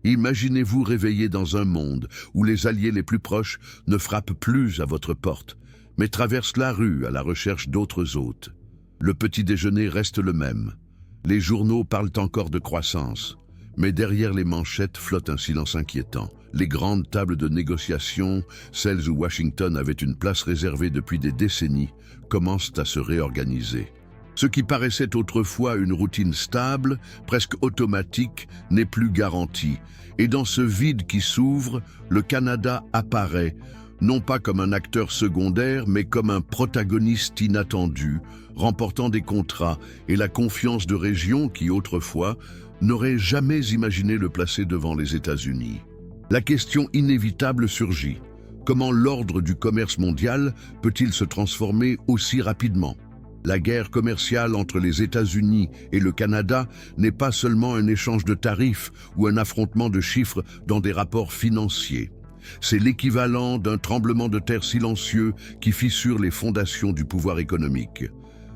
Imaginez-vous réveillé dans un monde où les alliés les plus proches ne frappent plus à votre porte, mais traversent la rue à la recherche d'autres hôtes. Le petit déjeuner reste le même. Les journaux parlent encore de croissance, mais derrière les manchettes flotte un silence inquiétant. Les grandes tables de négociation, celles où Washington avait une place réservée depuis des décennies, commencent à se réorganiser. Ce qui paraissait autrefois une routine stable, presque automatique, n'est plus garanti. Et dans ce vide qui s'ouvre, le Canada apparaît, non pas comme un acteur secondaire, mais comme un protagoniste inattendu, remportant des contrats et la confiance de régions qui, autrefois, n'auraient jamais imaginé le placer devant les États-Unis. La question inévitable surgit. Comment l'ordre du commerce mondial peut-il se transformer aussi rapidement ? La guerre commerciale entre les États-Unis et le Canada n'est pas seulement un échange de tarifs ou un affrontement de chiffres dans des rapports financiers. C'est l'équivalent d'un tremblement de terre silencieux qui fissure les fondations du pouvoir économique.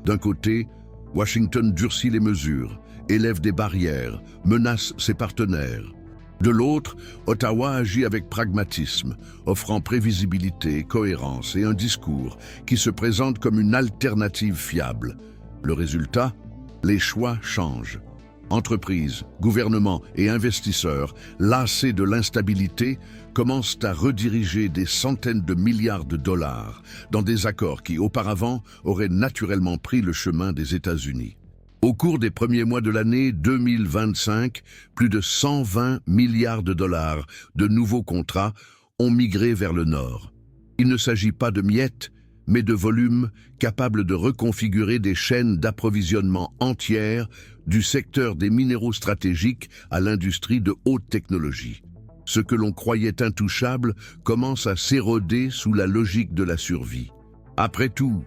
D'un côté, Washington durcit les mesures, élève des barrières, menace ses partenaires. De l'autre, Ottawa agit avec pragmatisme, offrant prévisibilité, cohérence et un discours qui se présente comme une alternative fiable. Le résultat, les choix changent. Entreprises, gouvernements et investisseurs, lassés de l'instabilité, commencent à rediriger des centaines de milliards de dollars dans des accords qui, auparavant, auraient naturellement pris le chemin des États-Unis. Au cours des premiers mois de l'année 2025, plus de 120 milliards de dollars de nouveaux contrats ont migré vers le nord. Il ne s'agit pas de miettes, mais de volumes capables de reconfigurer des chaînes d'approvisionnement entières du secteur des minéraux stratégiques à l'industrie de haute technologie. Ce que l'on croyait intouchable commence à s'éroder sous la logique de la survie. Après tout,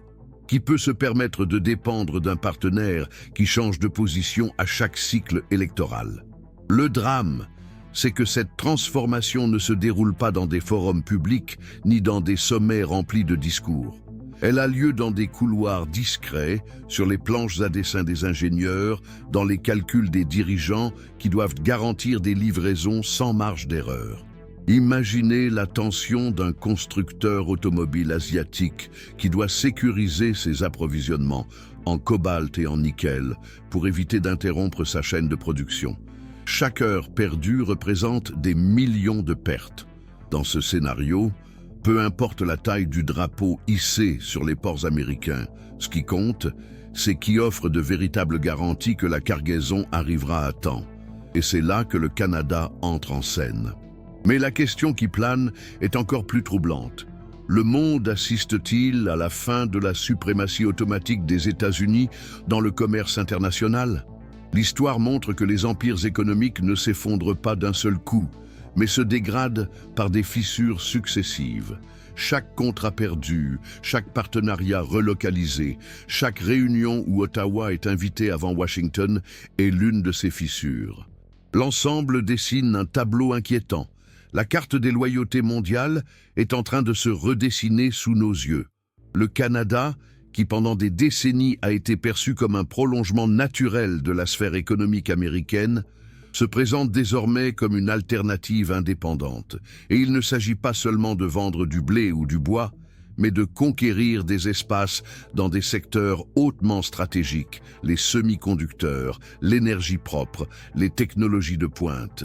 qui peut se permettre de dépendre d'un partenaire qui change de position à chaque cycle électoral? Le drame, c'est que cette transformation ne se déroule pas dans des forums publics ni dans des sommets remplis de discours. Elle a lieu dans des couloirs discrets, sur les planches à dessin des ingénieurs, dans les calculs des dirigeants qui doivent garantir des livraisons sans marge d'erreur. Imaginez la tension d'un constructeur automobile asiatique qui doit sécuriser ses approvisionnements en cobalt et en nickel pour éviter d'interrompre sa chaîne de production. Chaque heure perdue représente des millions de pertes. Dans ce scénario, peu importe la taille du drapeau hissé sur les ports américains, ce qui compte, c'est qui offre de véritables garanties que la cargaison arrivera à temps. Et c'est là que le Canada entre en scène. Mais la question qui plane est encore plus troublante. Le monde assiste-t-il à la fin de la suprématie automatique des États-Unis dans le commerce international? L'histoire montre que les empires économiques ne s'effondrent pas d'un seul coup, mais se dégradent par des fissures successives. Chaque contrat perdu, chaque partenariat relocalisé, chaque réunion où Ottawa est invité avant Washington est l'une de ces fissures. L'ensemble dessine un tableau inquiétant. La carte des loyautés mondiales est en train de se redessiner sous nos yeux. Le Canada, qui pendant des décennies a été perçu comme un prolongement naturel de la sphère économique américaine, se présente désormais comme une alternative indépendante. Et il ne s'agit pas seulement de vendre du blé ou du bois, mais de conquérir des espaces dans des secteurs hautement stratégiques, les semi-conducteurs, l'énergie propre, les technologies de pointe.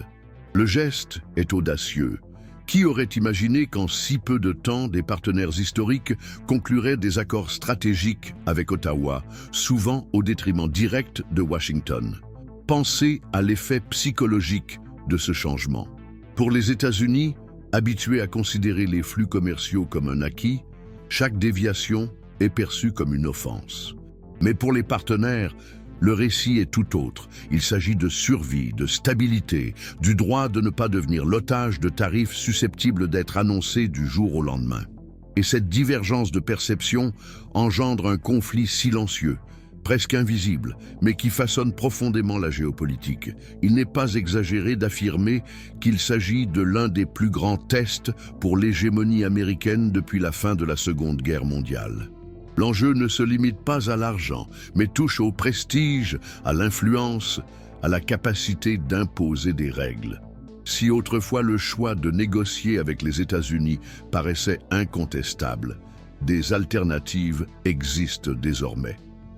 Le geste est audacieux. Qui aurait imaginé qu'en si peu de temps, des partenaires historiques concluraient des accords stratégiques avec Ottawa, souvent au détriment direct de Washington? Pensez à l'effet psychologique de ce changement. Pour les États-Unis, habitués à considérer les flux commerciaux comme un acquis, chaque déviation est perçue comme une offense. Mais pour les partenaires, le récit est tout autre. Il s'agit de survie, de stabilité, du droit de ne pas devenir l'otage de tarifs susceptibles d'être annoncés du jour au lendemain. Et cette divergence de perception engendre un conflit silencieux, presque invisible, mais qui façonne profondément la géopolitique. Il n'est pas exagéré d'affirmer qu'il s'agit de l'un des plus grands tests pour l'hégémonie américaine depuis la fin de la Seconde Guerre mondiale. L'enjeu ne se limite pas à l'argent, mais touche au prestige, à l'influence, à la capacité d'imposer des règles. Si autrefois le choix de négocier avec les États-Unis paraissait incontestable, des alternatives existent désormais.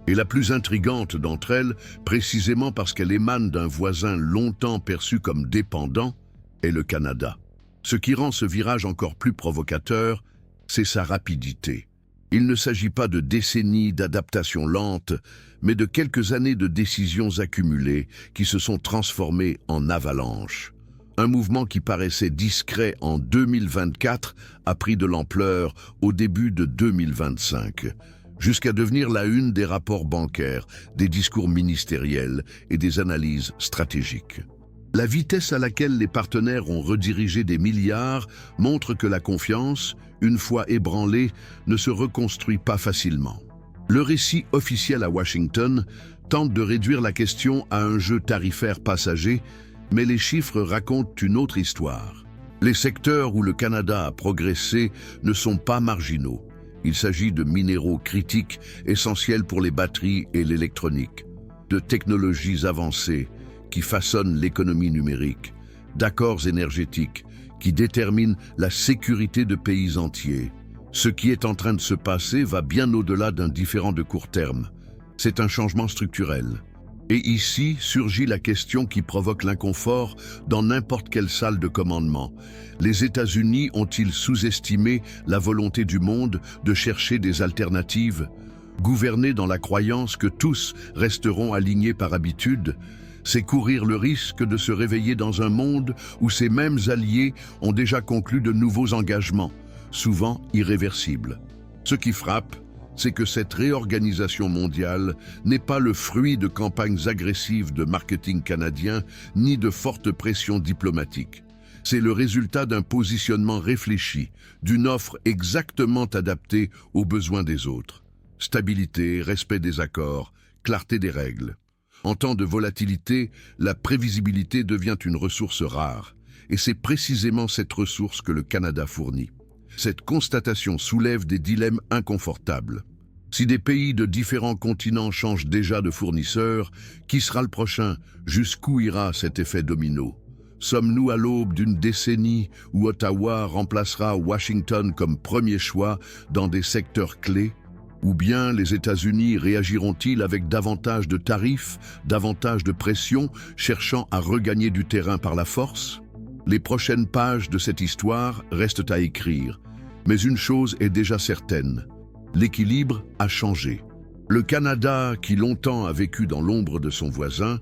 Et la plus intrigante d'entre elles, précisément parce qu'elle émane d'un voisin longtemps perçu comme dépendant, est le Canada. Ce qui rend ce virage encore plus provocateur, c'est sa rapidité. Il ne s'agit pas de décennies d'adaptation lente, mais de quelques années de décisions accumulées qui se sont transformées en avalanches. Un mouvement qui paraissait discret en 2024 a pris de l'ampleur au début de 2025, jusqu'à devenir la une des rapports bancaires, des discours ministériels et des analyses stratégiques. La vitesse à laquelle les partenaires ont redirigé des milliards montre que la confiance, une fois ébranlée, ne se reconstruit pas facilement. Le récit officiel à Washington tente de réduire la question à un jeu tarifaire passager, mais les chiffres racontent une autre histoire. Les secteurs où le Canada a progressé ne sont pas marginaux. Il s'agit de minéraux critiques essentiels pour les batteries et l'électronique, de technologies avancées qui façonnent l'économie numérique, d'accords énergétiques qui déterminent la sécurité de pays entiers. Ce qui est en train de se passer va bien au-delà d'un différend de court terme. C'est un changement structurel. Et ici surgit la question qui provoque l'inconfort dans n'importe quelle salle de commandement. Les États-Unis ont-ils sous-estimé la volonté du monde de chercher des alternatives? Gouverner dans la croyance que tous resteront alignés par habitude, c'est courir le risque de se réveiller dans un monde où ces mêmes alliés ont déjà conclu de nouveaux engagements, souvent irréversibles. Ce qui frappe, c'est que cette réorganisation mondiale n'est pas le fruit de campagnes agressives de marketing canadien ni de fortes pressions diplomatiques. C'est le résultat d'un positionnement réfléchi, d'une offre exactement adaptée aux besoins des autres. Stabilité, respect des accords, clarté des règles. En temps de volatilité, la prévisibilité devient une ressource rare, et c'est précisément cette ressource que le Canada fournit. Cette constatation soulève des dilemmes inconfortables. Si des pays de différents continents changent déjà de fournisseur, qui sera le prochain? Jusqu'où ira cet effet domino? Sommes-nous à l'aube d'une décennie où Ottawa remplacera Washington comme premier choix dans des secteurs clés? Ou bien les États-Unis réagiront-ils avec davantage de tarifs, davantage de pression, cherchant à regagner du terrain par la force? Les prochaines pages de cette histoire restent à écrire, mais une chose est déjà certaine, l'équilibre a changé. Le Canada, qui longtemps a vécu dans l'ombre de son voisin,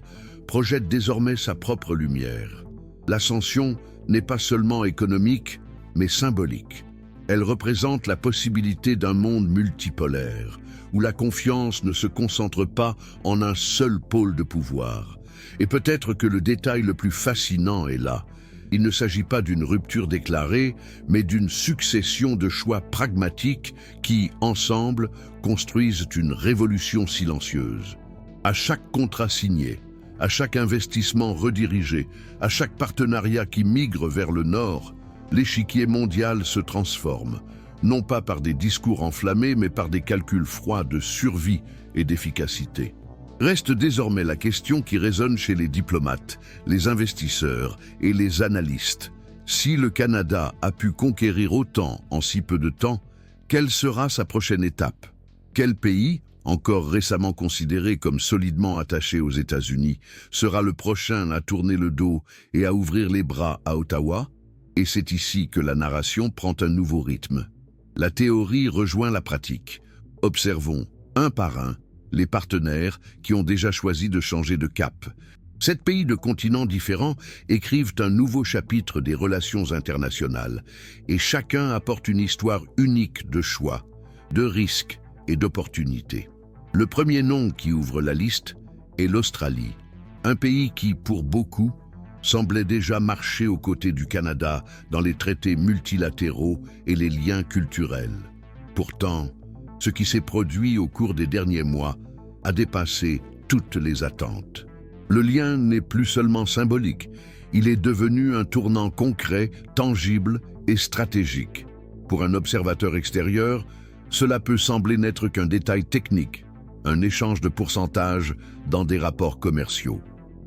projette désormais sa propre lumière. L'ascension n'est pas seulement économique, mais symbolique. Elle représente la possibilité d'un monde multipolaire, où la confiance ne se concentre pas en un seul pôle de pouvoir. Et peut-être que le détail le plus fascinant est là. Il ne s'agit pas d'une rupture déclarée, mais d'une succession de choix pragmatiques qui, ensemble, construisent une révolution silencieuse. À chaque contrat signé, à chaque investissement redirigé, à chaque partenariat qui migre vers le nord, l'échiquier mondial se transforme, non pas par des discours enflammés, mais par des calculs froids de survie et d'efficacité. Reste désormais la question qui résonne chez les diplomates, les investisseurs et les analystes. Si le Canada a pu conquérir autant en si peu de temps, quelle sera sa prochaine étape? Quel pays, encore récemment considéré comme solidement attaché aux États-Unis, sera le prochain à tourner le dos et à ouvrir les bras à Ottawa? Et c'est ici que la narration prend un nouveau rythme. La théorie rejoint la pratique. Observons, un par un, les partenaires qui ont déjà choisi de changer de cap. 7 pays de continents différents écrivent un nouveau chapitre des relations internationales, et chacun apporte une histoire unique de choix, de risques et d'opportunités. Le premier nom qui ouvre la liste est l'Australie, un pays qui, pour beaucoup, semblait déjà marcher aux côtés du Canada dans les traités multilatéraux et les liens culturels. Pourtant, ce qui s'est produit au cours des derniers mois a dépassé toutes les attentes. Le lien n'est plus seulement symbolique, il est devenu un tournant concret, tangible et stratégique. Pour un observateur extérieur, cela peut sembler n'être qu'un détail technique, un échange de pourcentages dans des rapports commerciaux.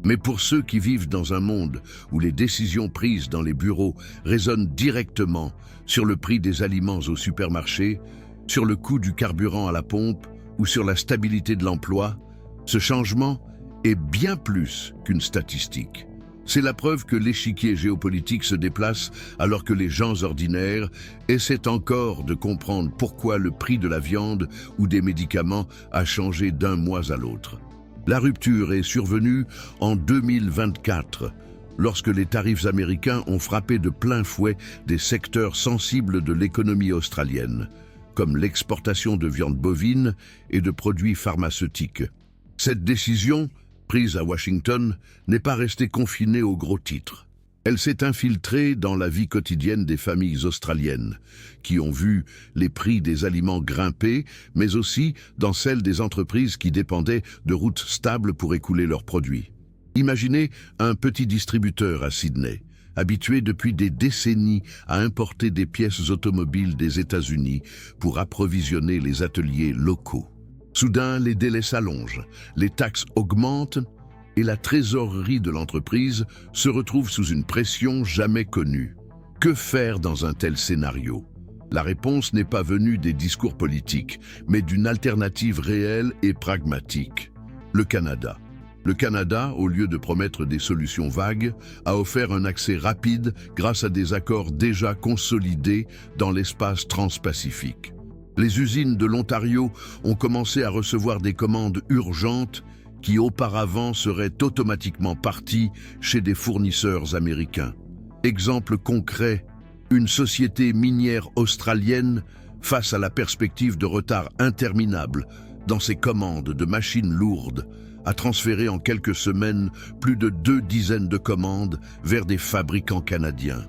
Mais pour ceux qui vivent dans un monde où les décisions prises dans les bureaux résonnent directement sur le prix des aliments au supermarché, sur le coût du carburant à la pompe ou sur la stabilité de l'emploi, ce changement est bien plus qu'une statistique. C'est la preuve que l'échiquier géopolitique se déplace alors que les gens ordinaires essaient encore de comprendre pourquoi le prix de la viande ou des médicaments a changé d'un mois à l'autre. La rupture est survenue en 2024, lorsque les tarifs américains ont frappé de plein fouet des secteurs sensibles de l'économie australienne, comme l'exportation de viande bovine et de produits pharmaceutiques. Cette décision, prise à Washington, n'est pas restée confinée aux gros titres. Elle s'est infiltrée dans la vie quotidienne des familles australiennes, qui ont vu les prix des aliments grimper, mais aussi dans celle des entreprises qui dépendaient de routes stables pour écouler leurs produits. Imaginez un petit distributeur à Sydney, habitué depuis des décennies à importer des pièces automobiles des États-Unis pour approvisionner les ateliers locaux. Soudain, les délais s'allongent, les taxes augmentent et la trésorerie de l'entreprise se retrouve sous une pression jamais connue. Que faire dans un tel scénario? La réponse n'est pas venue des discours politiques, mais d'une alternative réelle et pragmatique. Le Canada. Le Canada, au lieu de promettre des solutions vagues, a offert un accès rapide grâce à des accords déjà consolidés dans l'espace transpacifique. Les usines de l'Ontario ont commencé à recevoir des commandes urgentes qui auparavant seraient automatiquement parties chez des fournisseurs américains. Exemple concret, une société minière australienne, face à la perspective de retard interminable dans ses commandes de machines lourdes, a transféré en quelques semaines plus de 2 dizaines de commandes vers des fabricants canadiens.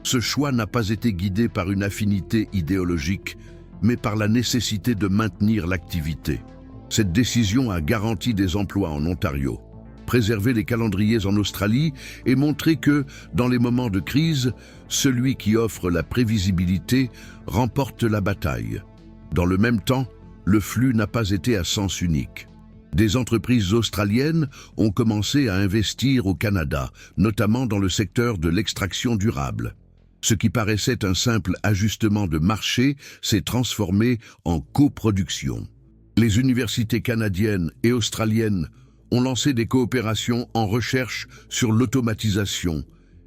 Ce choix n'a pas été guidé par une affinité idéologique, mais par la nécessité de maintenir l'activité. Cette décision a garanti des emplois en Ontario, préservé les calendriers en Australie et montré que, dans les moments de crise, celui qui offre la prévisibilité remporte la bataille. Dans le même temps, le flux n'a pas été à sens unique. Des entreprises australiennes ont commencé à investir au Canada, notamment dans le secteur de l'extraction durable. Ce qui paraissait un simple ajustement de marché s'est transformé en coproduction. Les universités canadiennes et australiennes ont lancé des coopérations en recherche sur l'automatisation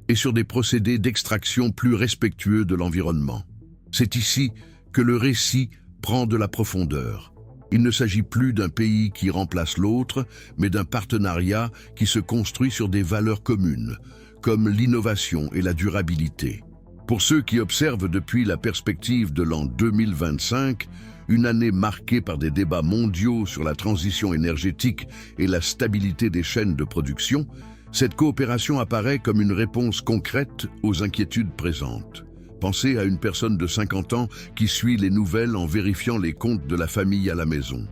et sur des procédés d'extraction plus respectueux de l'environnement. C'est ici que le récit prend de la profondeur. Il ne s'agit plus d'un pays qui remplace l'autre, mais d'un partenariat qui se construit sur des valeurs communes, comme l'innovation et la durabilité. Pour ceux qui observent depuis la perspective de l'an 2025, une année marquée par des débats mondiaux sur la transition énergétique et la stabilité des chaînes de production, cette coopération apparaît comme une réponse concrète aux inquiétudes présentes. Pensez à une personne de 50 ans qui suit les nouvelles en vérifiant les comptes de la famille à la maison.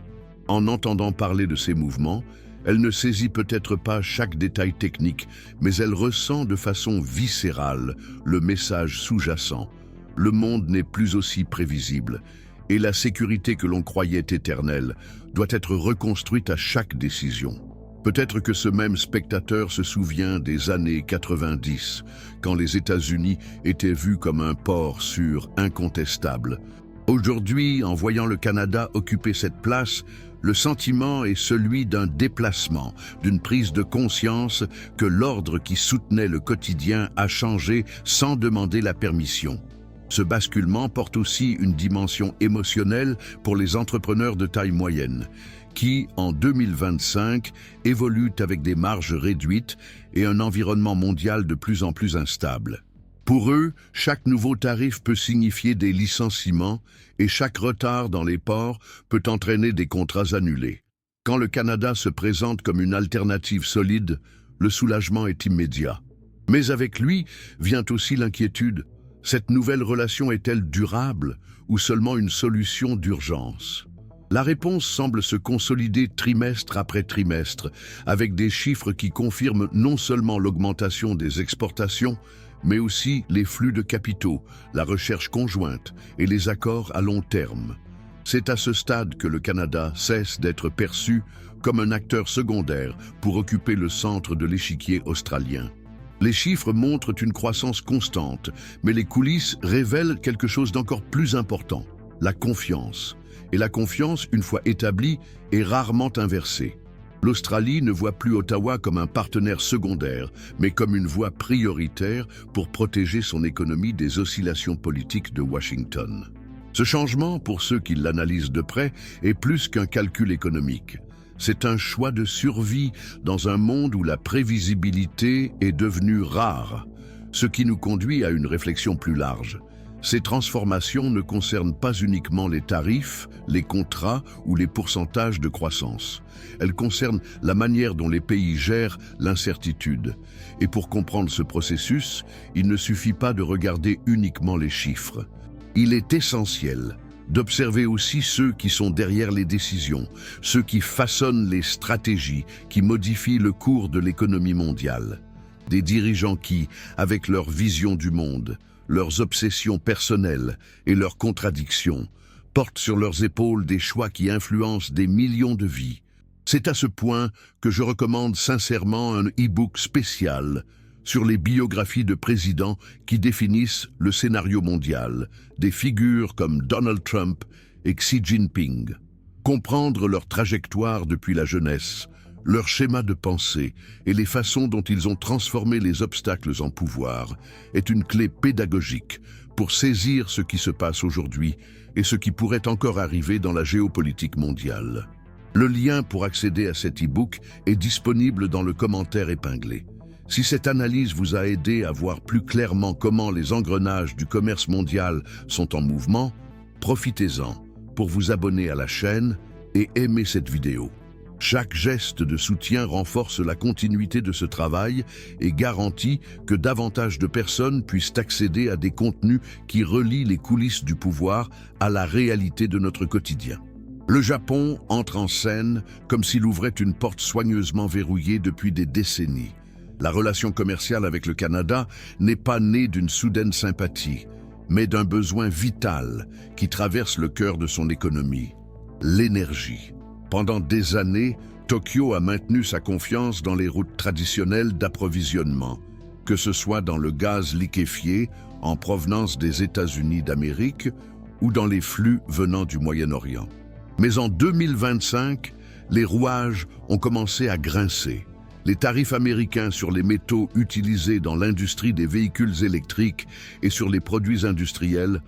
En entendant parler de ces mouvements, elle ne saisit peut-être pas chaque détail technique, mais elle ressent de façon viscérale le message sous-jacent. Le monde n'est plus aussi prévisible, et la sécurité que l'on croyait éternelle doit être reconstruite à chaque décision. Peut-être que ce même spectateur se souvient des années 90, quand les États-Unis étaient vus comme un port sûr incontestable. Aujourd'hui, en voyant le Canada occuper cette place, le sentiment est celui d'un déplacement, d'une prise de conscience que l'ordre qui soutenait le quotidien a changé sans demander la permission. Ce basculement porte aussi une dimension émotionnelle pour les entrepreneurs de taille moyenne, qui, en 2025, évoluent avec des marges réduites et un environnement mondial de plus en plus instable. Pour eux, chaque nouveau tarif peut signifier des licenciements et chaque retard dans les ports peut entraîner des contrats annulés. Quand le Canada se présente comme une alternative solide, le soulagement est immédiat. Mais avec lui vient aussi l'inquiétude. Cette nouvelle relation est-elle durable ou seulement une solution d'urgence? La réponse semble se consolider trimestre après trimestre, avec des chiffres qui confirment non seulement l'augmentation des exportations, mais aussi les flux de capitaux, la recherche conjointe et les accords à long terme. C'est à ce stade que le Canada cesse d'être perçu comme un acteur secondaire pour occuper le centre de l'échiquier australien. Les chiffres montrent une croissance constante, mais les coulisses révèlent quelque chose d'encore plus important, la confiance. Et la confiance, une fois établie, est rarement inversée. L'Australie ne voit plus Ottawa comme un partenaire secondaire, mais comme une voie prioritaire pour protéger son économie des oscillations politiques de Washington. Ce changement, pour ceux qui l'analysent de près, est plus qu'un calcul économique. C'est un choix de survie dans un monde où la prévisibilité est devenue rare, ce qui nous conduit à une réflexion plus large. Ces transformations ne concernent pas uniquement les tarifs, les contrats ou les pourcentages de croissance. Elles concernent la manière dont les pays gèrent l'incertitude. Et pour comprendre ce processus, il ne suffit pas de regarder uniquement les chiffres. Il est essentiel d'observer aussi ceux qui sont derrière les décisions, ceux qui façonnent les stratégies, qui modifient le cours de l'économie mondiale. Des dirigeants qui, avec leur vision du monde, leurs obsessions personnelles et leurs contradictions, portent sur leurs épaules des choix qui influencent des millions de vies. C'est à ce point que je recommande sincèrement un e-book spécial sur les biographies de présidents qui définissent le scénario mondial, des figures comme Donald Trump et Xi Jinping. Comprendre leur trajectoire depuis la jeunesse, leur schéma de pensée et les façons dont ils ont transformé les obstacles en pouvoir est une clé pédagogique pour saisir ce qui se passe aujourd'hui et ce qui pourrait encore arriver dans la géopolitique mondiale. Le lien pour accéder à cet e-book est disponible dans le commentaire épinglé. Si cette analyse vous a aidé à voir plus clairement comment les engrenages du commerce mondial sont en mouvement, profitez-en pour vous abonner à la chaîne et aimer cette vidéo. Chaque geste de soutien renforce la continuité de ce travail et garantit que davantage de personnes puissent accéder à des contenus qui relient les coulisses du pouvoir à la réalité de notre quotidien. Le Japon entre en scène comme s'il ouvrait une porte soigneusement verrouillée depuis des décennies. La relation commerciale avec le Canada n'est pas née d'une soudaine sympathie, mais d'un besoin vital qui traverse le cœur de son économie, l'énergie. Pendant des années, Tokyo a maintenu sa confiance dans les routes traditionnelles d'approvisionnement, que ce soit dans le gaz liquéfié en provenance des États-Unis d'Amérique ou dans les flux venant du Moyen-Orient. Mais en 2025, les rouages ont commencé à grincer. Les tarifs américains sur les métaux utilisés dans l'industrie des véhicules électriques et sur les produits industriels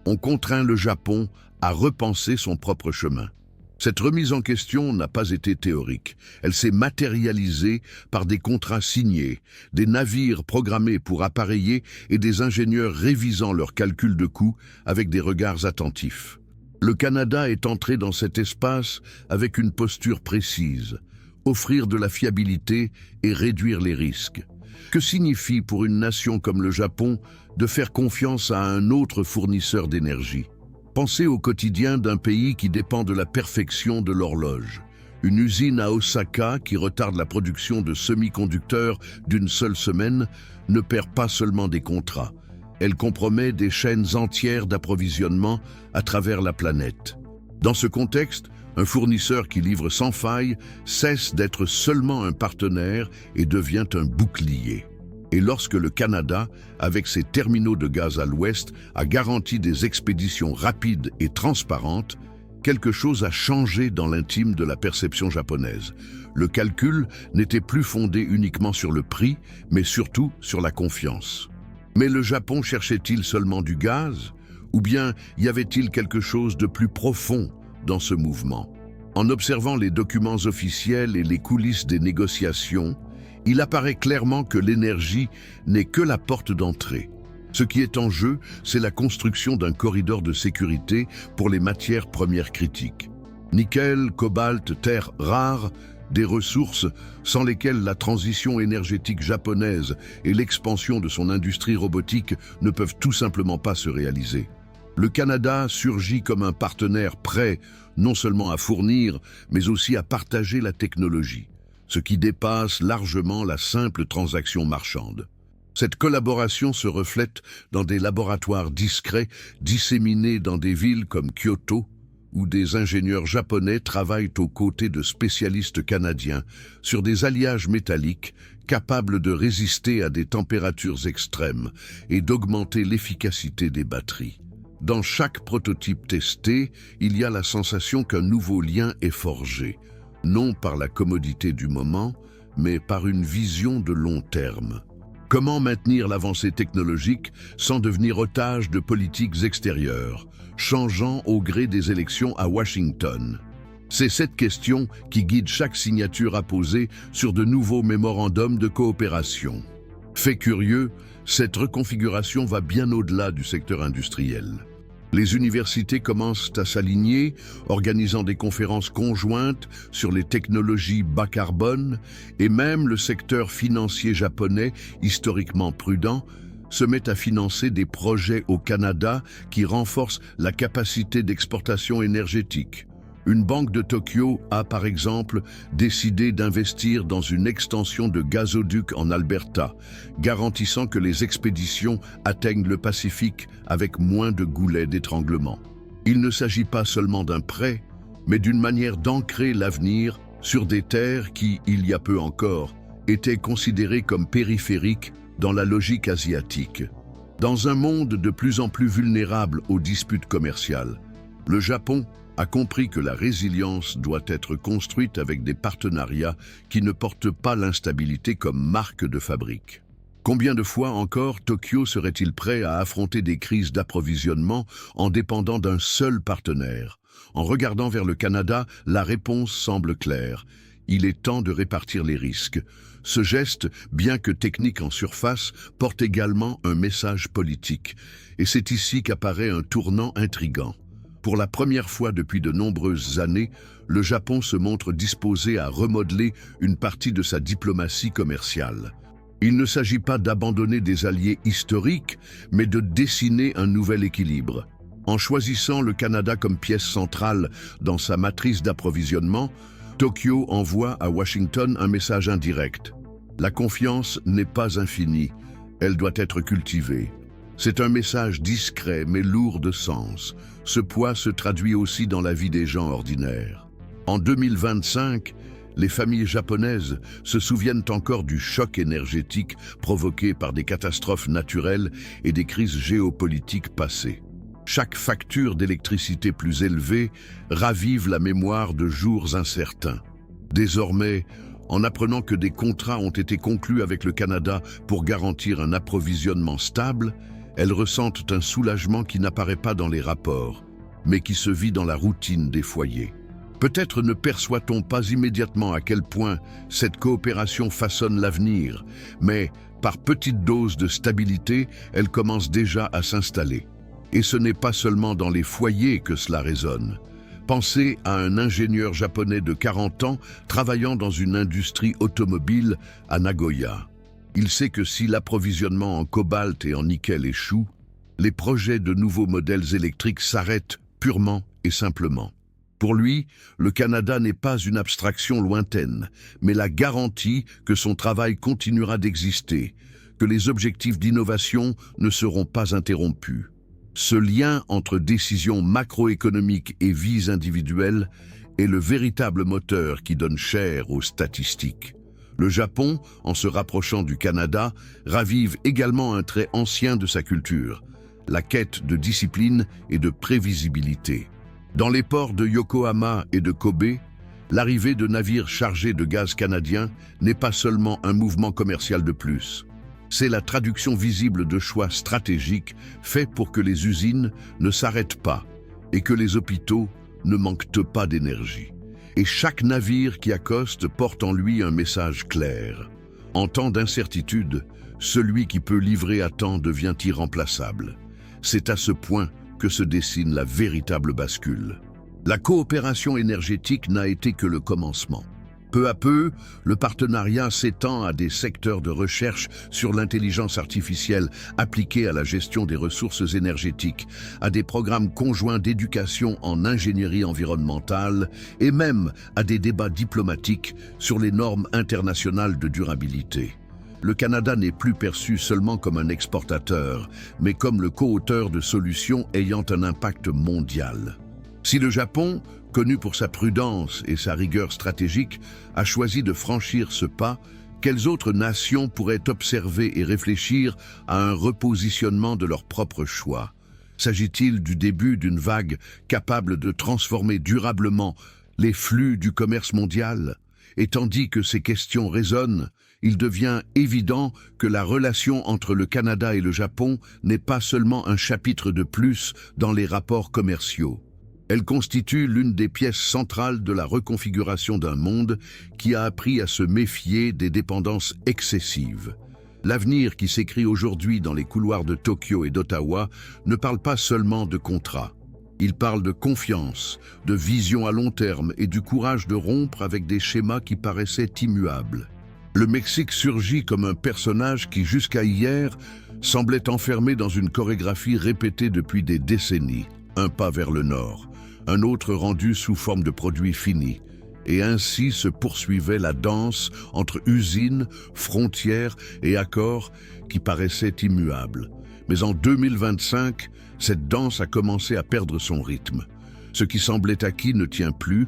ont contraint le Japon à repenser son propre chemin. Cette remise en question n'a pas été théorique. Elle s'est matérialisée par des contrats signés, des navires programmés pour appareiller et des ingénieurs révisant leurs calculs de coûts avec des regards attentifs. Le Canada est entré dans cet espace avec une posture précise: offrir de la fiabilité et réduire les risques. Que signifie pour une nation comme le Japon de faire confiance à un autre fournisseur d'énergie? Pensez au quotidien d'un pays qui dépend de la perfection de l'horloge. Une usine à Osaka qui retarde la production de semi-conducteurs d'une seule semaine ne perd pas seulement des contrats. Elle compromet des chaînes entières d'approvisionnement à travers la planète. Dans ce contexte, un fournisseur qui livre sans faille cesse d'être seulement un partenaire et devient un bouclier. Et lorsque le Canada, avec ses terminaux de gaz à l'ouest, a garanti des expéditions rapides et transparentes, quelque chose a changé dans l'intime de la perception japonaise. Le calcul n'était plus fondé uniquement sur le prix, mais surtout sur la confiance. Mais le Japon cherchait-il seulement du gaz? Ou bien y avait-il quelque chose de plus profond dans ce mouvement? En observant les documents officiels et les coulisses des négociations, il apparaît clairement que l'énergie n'est que la porte d'entrée. Ce qui est en jeu, c'est la construction d'un corridor de sécurité pour les matières premières critiques. Nickel, cobalt, terres rares, des ressources sans lesquelles la transition énergétique japonaise et l'expansion de son industrie robotique ne peuvent tout simplement pas se réaliser. Le Canada surgit comme un partenaire prêt non seulement à fournir, mais aussi à partager la technologie, ce qui dépasse largement la simple transaction marchande. Cette collaboration se reflète dans des laboratoires discrets disséminés dans des villes comme Kyoto où des ingénieurs japonais travaillent aux côtés de spécialistes canadiens sur des alliages métalliques capables de résister à des températures extrêmes et d'augmenter l'efficacité des batteries. Dans chaque prototype testé, il y a la sensation qu'un nouveau lien est forgé, non par la commodité du moment, mais par une vision de long terme. Comment maintenir l'avancée technologique sans devenir otage de politiques extérieures, changeant au gré des élections à Washington? C'est cette question qui guide chaque signature apposée sur de nouveaux mémorandums de coopération. Fait curieux, cette reconfiguration va bien au-delà du secteur industriel. Les universités commencent à s'aligner, organisant des conférences conjointes sur les technologies bas carbone, et même le secteur financier japonais, historiquement prudent, se met à financer des projets au Canada qui renforcent la capacité d'exportation énergétique. Une banque de Tokyo a, par exemple, décidé d'investir dans une extension de gazoduc en Alberta, garantissant que les expéditions atteignent le Pacifique avec moins de goulets d'étranglement. Il ne s'agit pas seulement d'un prêt, mais d'une manière d'ancrer l'avenir sur des terres qui, il y a peu encore, étaient considérées comme périphériques dans la logique asiatique. Dans un monde de plus en plus vulnérable aux disputes commerciales, le Japon a compris que la résilience doit être construite avec des partenariats qui ne portent pas l'instabilité comme marque de fabrique. Combien de fois encore Tokyo serait-il prêt à affronter des crises d'approvisionnement en dépendant d'un seul partenaire? En regardant vers le Canada, la réponse semble claire. Il est temps de répartir les risques. Ce geste, bien que technique en surface, porte également un message politique. Et c'est ici qu'apparaît un tournant intrigant. Pour la première fois depuis de nombreuses années, le Japon se montre disposé à remodeler une partie de sa diplomatie commerciale. Il ne s'agit pas d'abandonner des alliés historiques, mais de dessiner un nouvel équilibre. En choisissant le Canada comme pièce centrale dans sa matrice d'approvisionnement, Tokyo envoie à Washington un message indirect. La confiance n'est pas infinie, elle doit être cultivée. C'est un message discret mais lourd de sens. Ce poids se traduit aussi dans la vie des gens ordinaires. En 2025, les familles japonaises se souviennent encore du choc énergétique provoqué par des catastrophes naturelles et des crises géopolitiques passées. Chaque facture d'électricité plus élevée ravive la mémoire de jours incertains. Désormais, en apprenant que des contrats ont été conclus avec le Canada pour garantir un approvisionnement stable, elles ressentent un soulagement qui n'apparaît pas dans les rapports, mais qui se vit dans la routine des foyers. Peut-être ne perçoit-on pas immédiatement à quel point cette coopération façonne l'avenir, mais par petites doses de stabilité, elle commence déjà à s'installer. Et ce n'est pas seulement dans les foyers que cela résonne. Pensez à un ingénieur japonais de 40 ans travaillant dans une industrie automobile à Nagoya. Il sait que si l'approvisionnement en cobalt et en nickel échoue, les projets de nouveaux modèles électriques s'arrêtent purement et simplement. Pour lui, le Canada n'est pas une abstraction lointaine, mais la garantie que son travail continuera d'exister, que les objectifs d'innovation ne seront pas interrompus. Ce lien entre décisions macroéconomiques et vies individuelles est le véritable moteur qui donne chair aux statistiques. Le Japon, en se rapprochant du Canada, ravive également un trait ancien de sa culture, la quête de discipline et de prévisibilité. Dans les ports de Yokohama et de Kobe, l'arrivée de navires chargés de gaz canadien n'est pas seulement un mouvement commercial de plus. C'est la traduction visible de choix stratégiques faits pour que les usines ne s'arrêtent pas et que les hôpitaux ne manquent pas d'énergie. Et chaque navire qui accoste porte en lui un message clair. En temps d'incertitude, celui qui peut livrer à temps devient irremplaçable. C'est à ce point que se dessine la véritable bascule. La coopération énergétique n'a été que le commencement. Peu à peu, le partenariat s'étend à des secteurs de recherche sur l'intelligence artificielle appliquée à la gestion des ressources énergétiques, à des programmes conjoints d'éducation en ingénierie environnementale et même à des débats diplomatiques sur les normes internationales de durabilité. Le Canada n'est plus perçu seulement comme un exportateur, mais comme le co-auteur de solutions ayant un impact mondial. Si le Japon, connu pour sa prudence et sa rigueur stratégique, a choisi de franchir ce pas, quelles autres nations pourraient observer et réfléchir à un repositionnement de leur propre choix? S'agit-il du début d'une vague capable de transformer durablement les flux du commerce mondial? Et tandis que ces questions résonnent, il devient évident que la relation entre le Canada et le Japon n'est pas seulement un chapitre de plus dans les rapports commerciaux. Elle constitue l'une des pièces centrales de la reconfiguration d'un monde qui a appris à se méfier des dépendances excessives. L'avenir qui s'écrit aujourd'hui dans les couloirs de Tokyo et d'Ottawa ne parle pas seulement de contrats. Il parle de confiance, de vision à long terme et du courage de rompre avec des schémas qui paraissaient immuables. Le Mexique surgit comme un personnage qui, jusqu'à hier, semblait enfermé dans une chorégraphie répétée depuis des décennies. Un pas vers le nord, un autre rendu sous forme de produits finis. Et ainsi se poursuivait la danse entre usines, frontières et accords qui paraissaient immuables. Mais en 2025, cette danse a commencé à perdre son rythme. Ce qui semblait acquis ne tient plus,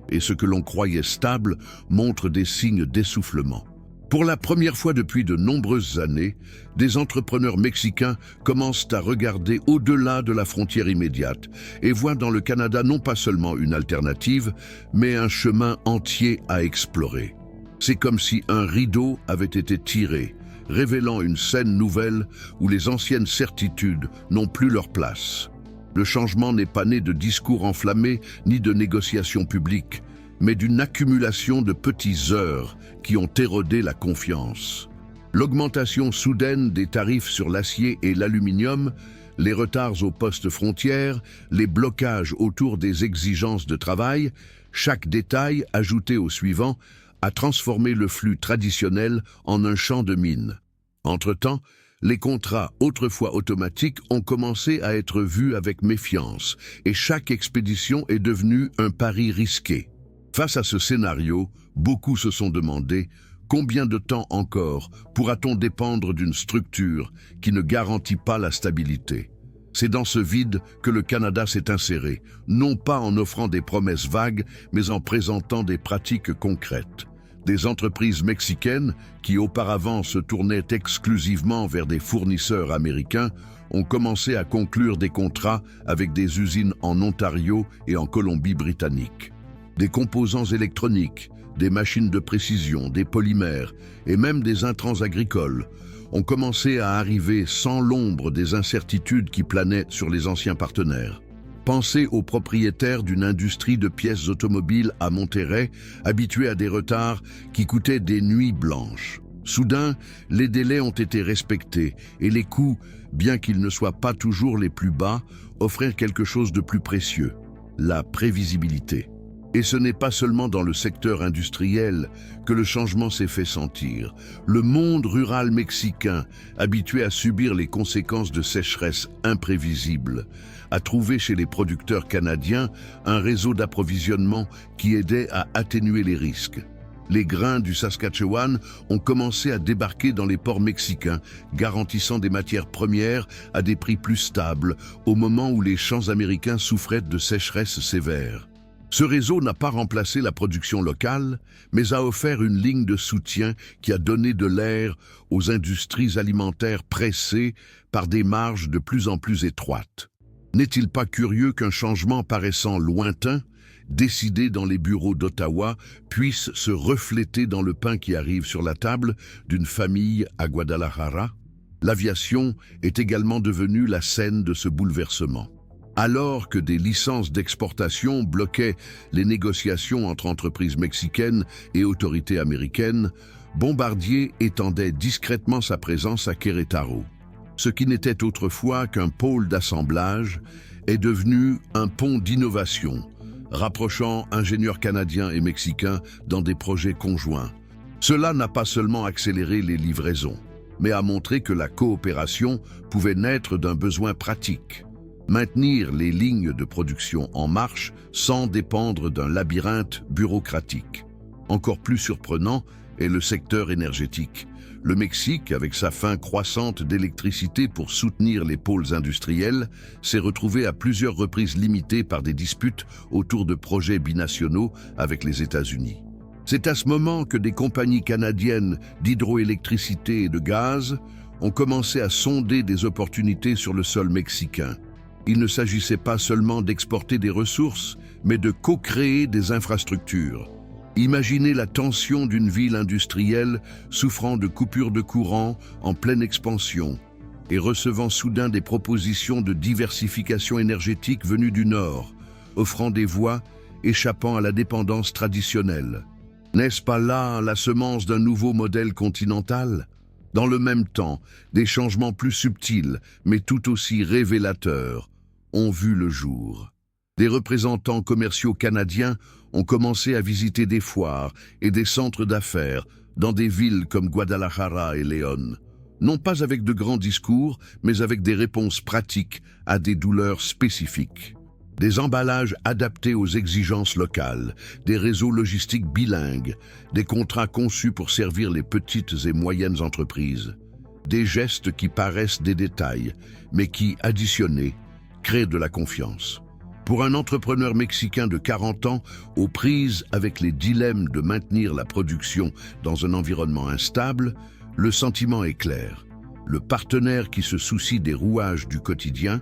et ce que l'on croyait stable montre des signes d'essoufflement. Pour la première fois depuis de nombreuses années, des entrepreneurs mexicains commencent à regarder au-delà de la frontière immédiate et voient dans le Canada non pas seulement une alternative, mais un chemin entier à explorer. C'est comme si un rideau avait été tiré, révélant une scène nouvelle où les anciennes certitudes n'ont plus leur place. Le changement n'est pas né de discours enflammés ni de négociations publiques, mais d'une accumulation de petits heurts qui ont érodé la confiance. L'augmentation soudaine des tarifs sur l'acier et l'aluminium, les retards aux postes frontières, les blocages autour des exigences de travail, chaque détail ajouté au suivant a transformé le flux traditionnel en un champ de mines. Entre-temps, les contrats autrefois automatiques ont commencé à être vus avec méfiance et chaque expédition est devenue un pari risqué. Face à ce scénario, beaucoup se sont demandé combien de temps encore pourra-t-on dépendre d'une structure qui ne garantit pas la stabilité. C'est dans ce vide que le Canada s'est inséré, non pas en offrant des promesses vagues, mais en présentant des pratiques concrètes. Des entreprises mexicaines, qui auparavant se tournaient exclusivement vers des fournisseurs américains, ont commencé à conclure des contrats avec des usines en Ontario et en Colombie-Britannique. Des composants électroniques, des machines de précision, des polymères et même des intrants agricoles ont commencé à arriver sans l'ombre des incertitudes qui planaient sur les anciens partenaires. Pensez aux propriétaires d'une industrie de pièces automobiles à Monterrey, habitués à des retards qui coûtaient des nuits blanches. Soudain, les délais ont été respectés et les coûts, bien qu'ils ne soient pas toujours les plus bas, offraient quelque chose de plus précieux, la prévisibilité. Et ce n'est pas seulement dans le secteur industriel que le changement s'est fait sentir. Le monde rural mexicain, habitué à subir les conséquences de sécheresses imprévisibles, a trouvé chez les producteurs canadiens un réseau d'approvisionnement qui aidait à atténuer les risques. Les grains du Saskatchewan ont commencé à débarquer dans les ports mexicains, garantissant des matières premières à des prix plus stables, au moment où les champs américains souffraient de sécheresses sévères. Ce réseau n'a pas remplacé la production locale, mais a offert une ligne de soutien qui a donné de l'air aux industries alimentaires pressées par des marges de plus en plus étroites. N'est-il pas curieux qu'un changement paraissant lointain, décidé dans les bureaux d'Ottawa, puisse se refléter dans le pain qui arrive sur la table d'une famille à Guadalajara? L'aviation est également devenue la scène de ce bouleversement. Alors que des licences d'exportation bloquaient les négociations entre entreprises mexicaines et autorités américaines, Bombardier étendait discrètement sa présence à Querétaro. Ce qui n'était autrefois qu'un pôle d'assemblage est devenu un pont d'innovation, rapprochant ingénieurs canadiens et mexicains dans des projets conjoints. Cela n'a pas seulement accéléré les livraisons, mais a montré que la coopération pouvait naître d'un besoin pratique. Maintenir les lignes de production en marche sans dépendre d'un labyrinthe bureaucratique. Encore plus surprenant est le secteur énergétique. Le Mexique, avec sa faim croissante d'électricité pour soutenir les pôles industriels, s'est retrouvé à plusieurs reprises limité par des disputes autour de projets binationaux avec les États-Unis. C'est à ce moment que des compagnies canadiennes d'hydroélectricité et de gaz ont commencé à sonder des opportunités sur le sol mexicain. Il ne s'agissait pas seulement d'exporter des ressources, mais de co-créer des infrastructures. Imaginez la tension d'une ville industrielle souffrant de coupures de courant en pleine expansion et recevant soudain des propositions de diversification énergétique venues du Nord, offrant des voies échappant à la dépendance traditionnelle. N'est-ce pas là la semence d'un nouveau modèle continental? Dans le même temps, des changements plus subtils, mais tout aussi révélateurs, ont vu le jour. Des représentants commerciaux canadiens ont commencé à visiter des foires et des centres d'affaires dans des villes comme Guadalajara et León, non pas avec de grands discours, mais avec des réponses pratiques à des douleurs spécifiques. Des emballages adaptés aux exigences locales, des réseaux logistiques bilingues, des contrats conçus pour servir les petites et moyennes entreprises. Des gestes qui paraissent des détails, mais qui, additionnés, créent de la confiance. Pour un entrepreneur mexicain de 40 ans, aux prises avec les dilemmes de maintenir la production dans un environnement instable, le sentiment est clair. Le partenaire qui se soucie des rouages du quotidien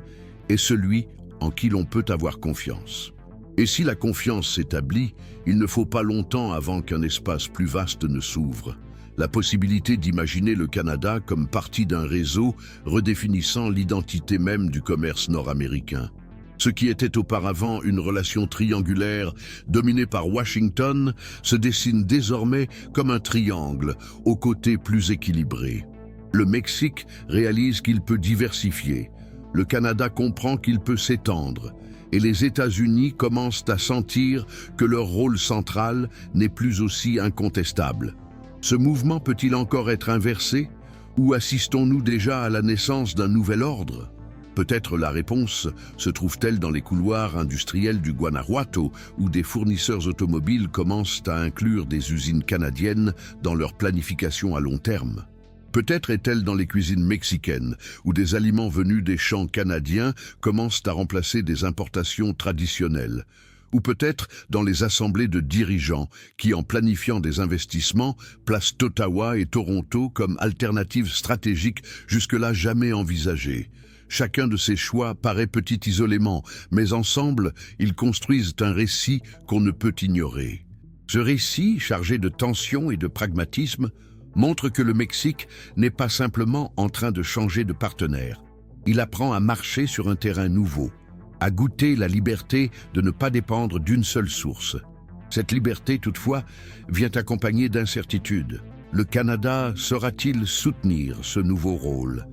est celui en qui l'on peut avoir confiance. Et si la confiance s'établit, il ne faut pas longtemps avant qu'un espace plus vaste ne s'ouvre. La possibilité d'imaginer le Canada comme partie d'un réseau redéfinissant l'identité même du commerce nord-américain. Ce qui était auparavant une relation triangulaire dominée par Washington se dessine désormais comme un triangle aux côtés plus équilibrés. Le Mexique réalise qu'il peut diversifier, le Canada comprend qu'il peut s'étendre, et les États-Unis commencent à sentir que leur rôle central n'est plus aussi incontestable. Ce mouvement peut-il encore être inversé, ou assistons-nous déjà à la naissance d'un nouvel ordre ? Peut-être la réponse se trouve-t-elle dans les couloirs industriels du Guanajuato, où des fournisseurs automobiles commencent à inclure des usines canadiennes dans leur planification à long terme. Peut-être est-elle dans les cuisines mexicaines, où des aliments venus des champs canadiens commencent à remplacer des importations traditionnelles. Ou peut-être dans les assemblées de dirigeants qui, en planifiant des investissements, placent Ottawa et Toronto comme alternatives stratégiques jusque-là jamais envisagées. Chacun de ces choix paraît petit isolément, mais ensemble, ils construisent un récit qu'on ne peut ignorer. Ce récit, chargé de tension et de pragmatisme, montre que le Mexique n'est pas simplement en train de changer de partenaire. Il apprend à marcher sur un terrain nouveau, à goûter la liberté de ne pas dépendre d'une seule source. Cette liberté, toutefois, vient accompagnée d'incertitudes. Le Canada saura-t-il soutenir ce nouveau rôle ?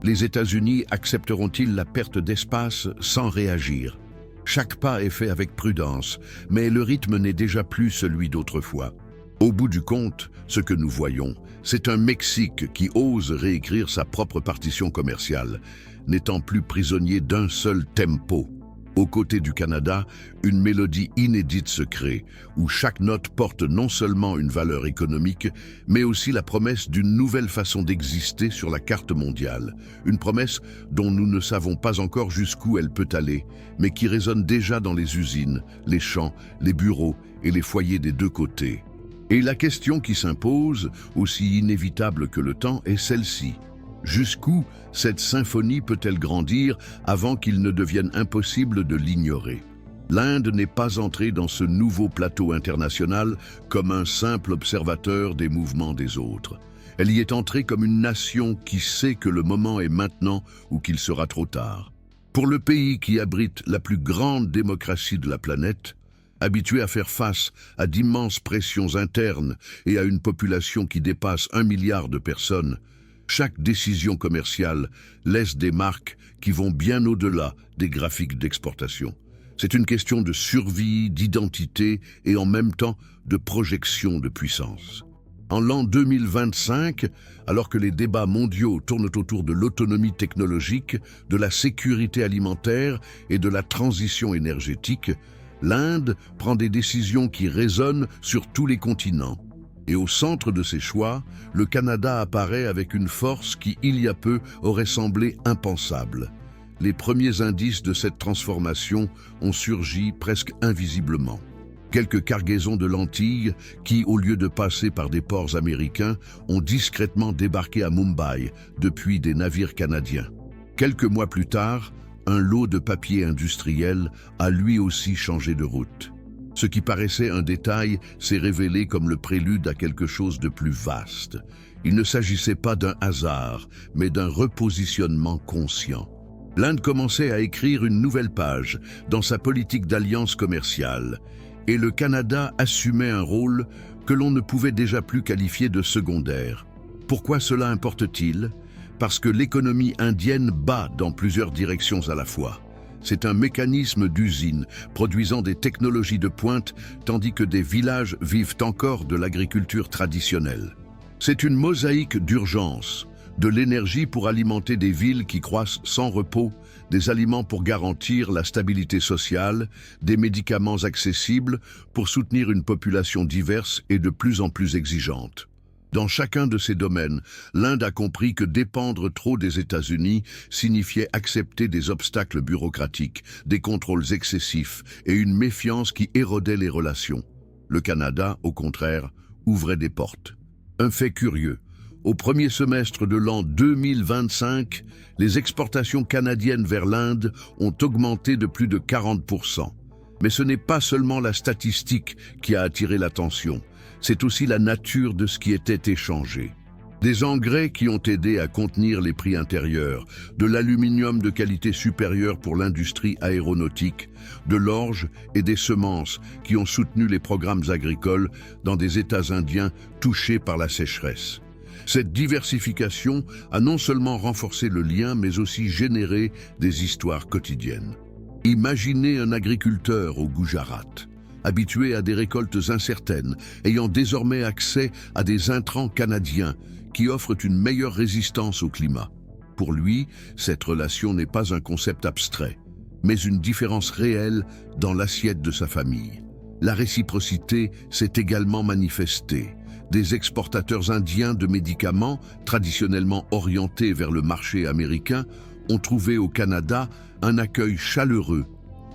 Les États-Unis accepteront-ils la perte d'espace sans réagir? Chaque pas est fait avec prudence, mais le rythme n'est déjà plus celui d'autrefois. Au bout du compte, ce que nous voyons, c'est un Mexique qui ose réécrire sa propre partition commerciale, n'étant plus prisonnier d'un seul tempo. Aux côtés du Canada, une mélodie inédite se crée, où chaque note porte non seulement une valeur économique, mais aussi la promesse d'une nouvelle façon d'exister sur la carte mondiale. Une promesse dont nous ne savons pas encore jusqu'où elle peut aller, mais qui résonne déjà dans les usines, les champs, les bureaux et les foyers des deux côtés. Et la question qui s'impose, aussi inévitable que le temps, est celle-ci. Jusqu'où cette symphonie peut-elle grandir avant qu'il ne devienne impossible de l'ignorer? L'Inde n'est pas entrée dans ce nouveau plateau international comme un simple observateur des mouvements des autres. Elle y est entrée comme une nation qui sait que le moment est maintenant ou qu'il sera trop tard. Pour le pays qui abrite la plus grande démocratie de la planète, habitué à faire face à d'immenses pressions internes et à une population qui dépasse 1 milliard de personnes, chaque décision commerciale laisse des marques qui vont bien au-delà des graphiques d'exportation. C'est une question de survie, d'identité et en même temps de projection de puissance. En l'an 2025, alors que les débats mondiaux tournent autour de l'autonomie technologique, de la sécurité alimentaire et de la transition énergétique, l'Inde prend des décisions qui résonnent sur tous les continents. Et au centre de ces choix, le Canada apparaît avec une force qui, il y a peu, aurait semblé impensable. Les premiers indices de cette transformation ont surgi presque invisiblement. Quelques cargaisons de lentilles qui, au lieu de passer par des ports américains, ont discrètement débarqué à Mumbai depuis des navires canadiens. Quelques mois plus tard, un lot de papier industriel a lui aussi changé de route. Ce qui paraissait un détail s'est révélé comme le prélude à quelque chose de plus vaste. Il ne s'agissait pas d'un hasard, mais d'un repositionnement conscient. L'Inde commençait à écrire une nouvelle page dans sa politique d'alliance commerciale, et le Canada assumait un rôle que l'on ne pouvait déjà plus qualifier de secondaire. Pourquoi cela importe-t-il? Parce que l'économie indienne bat dans plusieurs directions à la fois. C'est un mécanisme d'usine, produisant des technologies de pointe, tandis que des villages vivent encore de l'agriculture traditionnelle. C'est une mosaïque d'urgence, de l'énergie pour alimenter des villes qui croissent sans repos, des aliments pour garantir la stabilité sociale, des médicaments accessibles pour soutenir une population diverse et de plus en plus exigeante. Dans chacun de ces domaines, l'Inde a compris que dépendre trop des États-Unis signifiait accepter des obstacles bureaucratiques, des contrôles excessifs et une méfiance qui érodait les relations. Le Canada, au contraire, ouvrait des portes. Un fait curieux. Au premier semestre de l'an 2025, les exportations canadiennes vers l'Inde ont augmenté de plus de 40%. Mais ce n'est pas seulement la statistique qui a attiré l'attention, c'est aussi la nature de ce qui était échangé. Des engrais qui ont aidé à contenir les prix intérieurs, de l'aluminium de qualité supérieure pour l'industrie aéronautique, de l'orge et des semences qui ont soutenu les programmes agricoles dans des États indiens touchés par la sécheresse. Cette diversification a non seulement renforcé le lien, mais aussi généré des histoires quotidiennes. Imaginez un agriculteur au Gujarat, habitué à des récoltes incertaines, ayant désormais accès à des intrants canadiens qui offrent une meilleure résistance au climat. Pour lui, cette relation n'est pas un concept abstrait, mais une différence réelle dans l'assiette de sa famille. La réciprocité s'est également manifestée. Des exportateurs indiens de médicaments, traditionnellement orientés vers le marché américain, ont trouvé au Canada un accueil chaleureux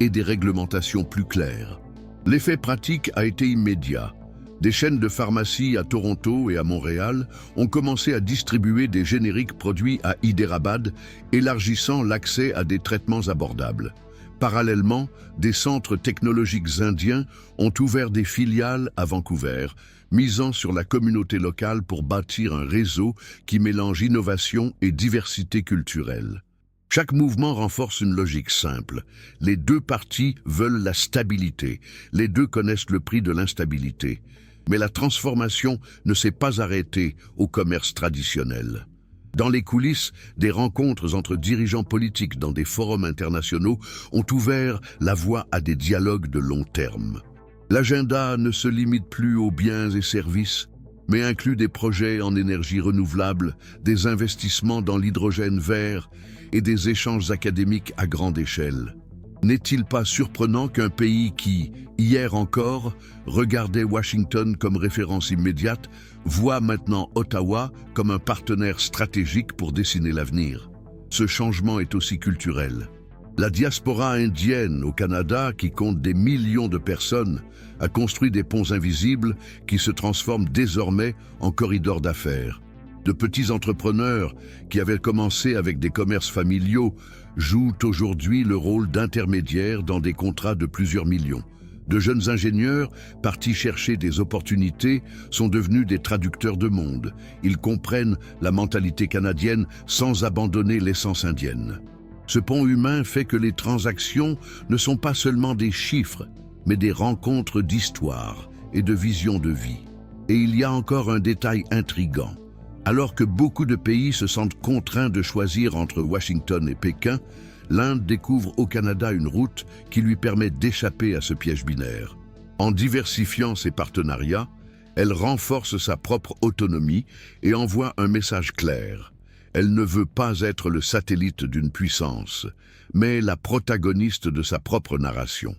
et des réglementations plus claires. L'effet pratique a été immédiat. Des chaînes de pharmacies à Toronto et à Montréal ont commencé à distribuer des génériques produits à Hyderabad, élargissant l'accès à des traitements abordables. Parallèlement, des centres technologiques indiens ont ouvert des filiales à Vancouver, misant sur la communauté locale pour bâtir un réseau qui mélange innovation et diversité culturelle. Chaque mouvement renforce une logique simple. Les deux parties veulent la stabilité. Les deux connaissent le prix de l'instabilité. Mais la transformation ne s'est pas arrêtée au commerce traditionnel. Dans les coulisses, des rencontres entre dirigeants politiques dans des forums internationaux ont ouvert la voie à des dialogues de long terme. L'agenda ne se limite plus aux biens et services, mais inclut des projets en énergie renouvelable, des investissements dans l'hydrogène vert et des échanges académiques à grande échelle. N'est-il pas surprenant qu'un pays qui, hier encore, regardait Washington comme référence immédiate, voit maintenant Ottawa comme un partenaire stratégique pour dessiner l'avenir? Ce changement est aussi culturel. La diaspora indienne au Canada, qui compte des millions de personnes, a construit des ponts invisibles qui se transforment désormais en corridors d'affaires. De petits entrepreneurs qui avaient commencé avec des commerces familiaux jouent aujourd'hui le rôle d'intermédiaires dans des contrats de plusieurs millions. De jeunes ingénieurs, partis chercher des opportunités, sont devenus des traducteurs de monde. Ils comprennent la mentalité canadienne sans abandonner l'essence indienne. Ce pont humain fait que les transactions ne sont pas seulement des chiffres, mais des rencontres d'histoire et de visions de vie. Et il y a encore un détail intrigant. Alors que beaucoup de pays se sentent contraints de choisir entre Washington et Pékin, l'Inde découvre au Canada une route qui lui permet d'échapper à ce piège binaire. En diversifiant ses partenariats, elle renforce sa propre autonomie et envoie un message clair. Elle ne veut pas être le satellite d'une puissance, mais la protagoniste de sa propre narration.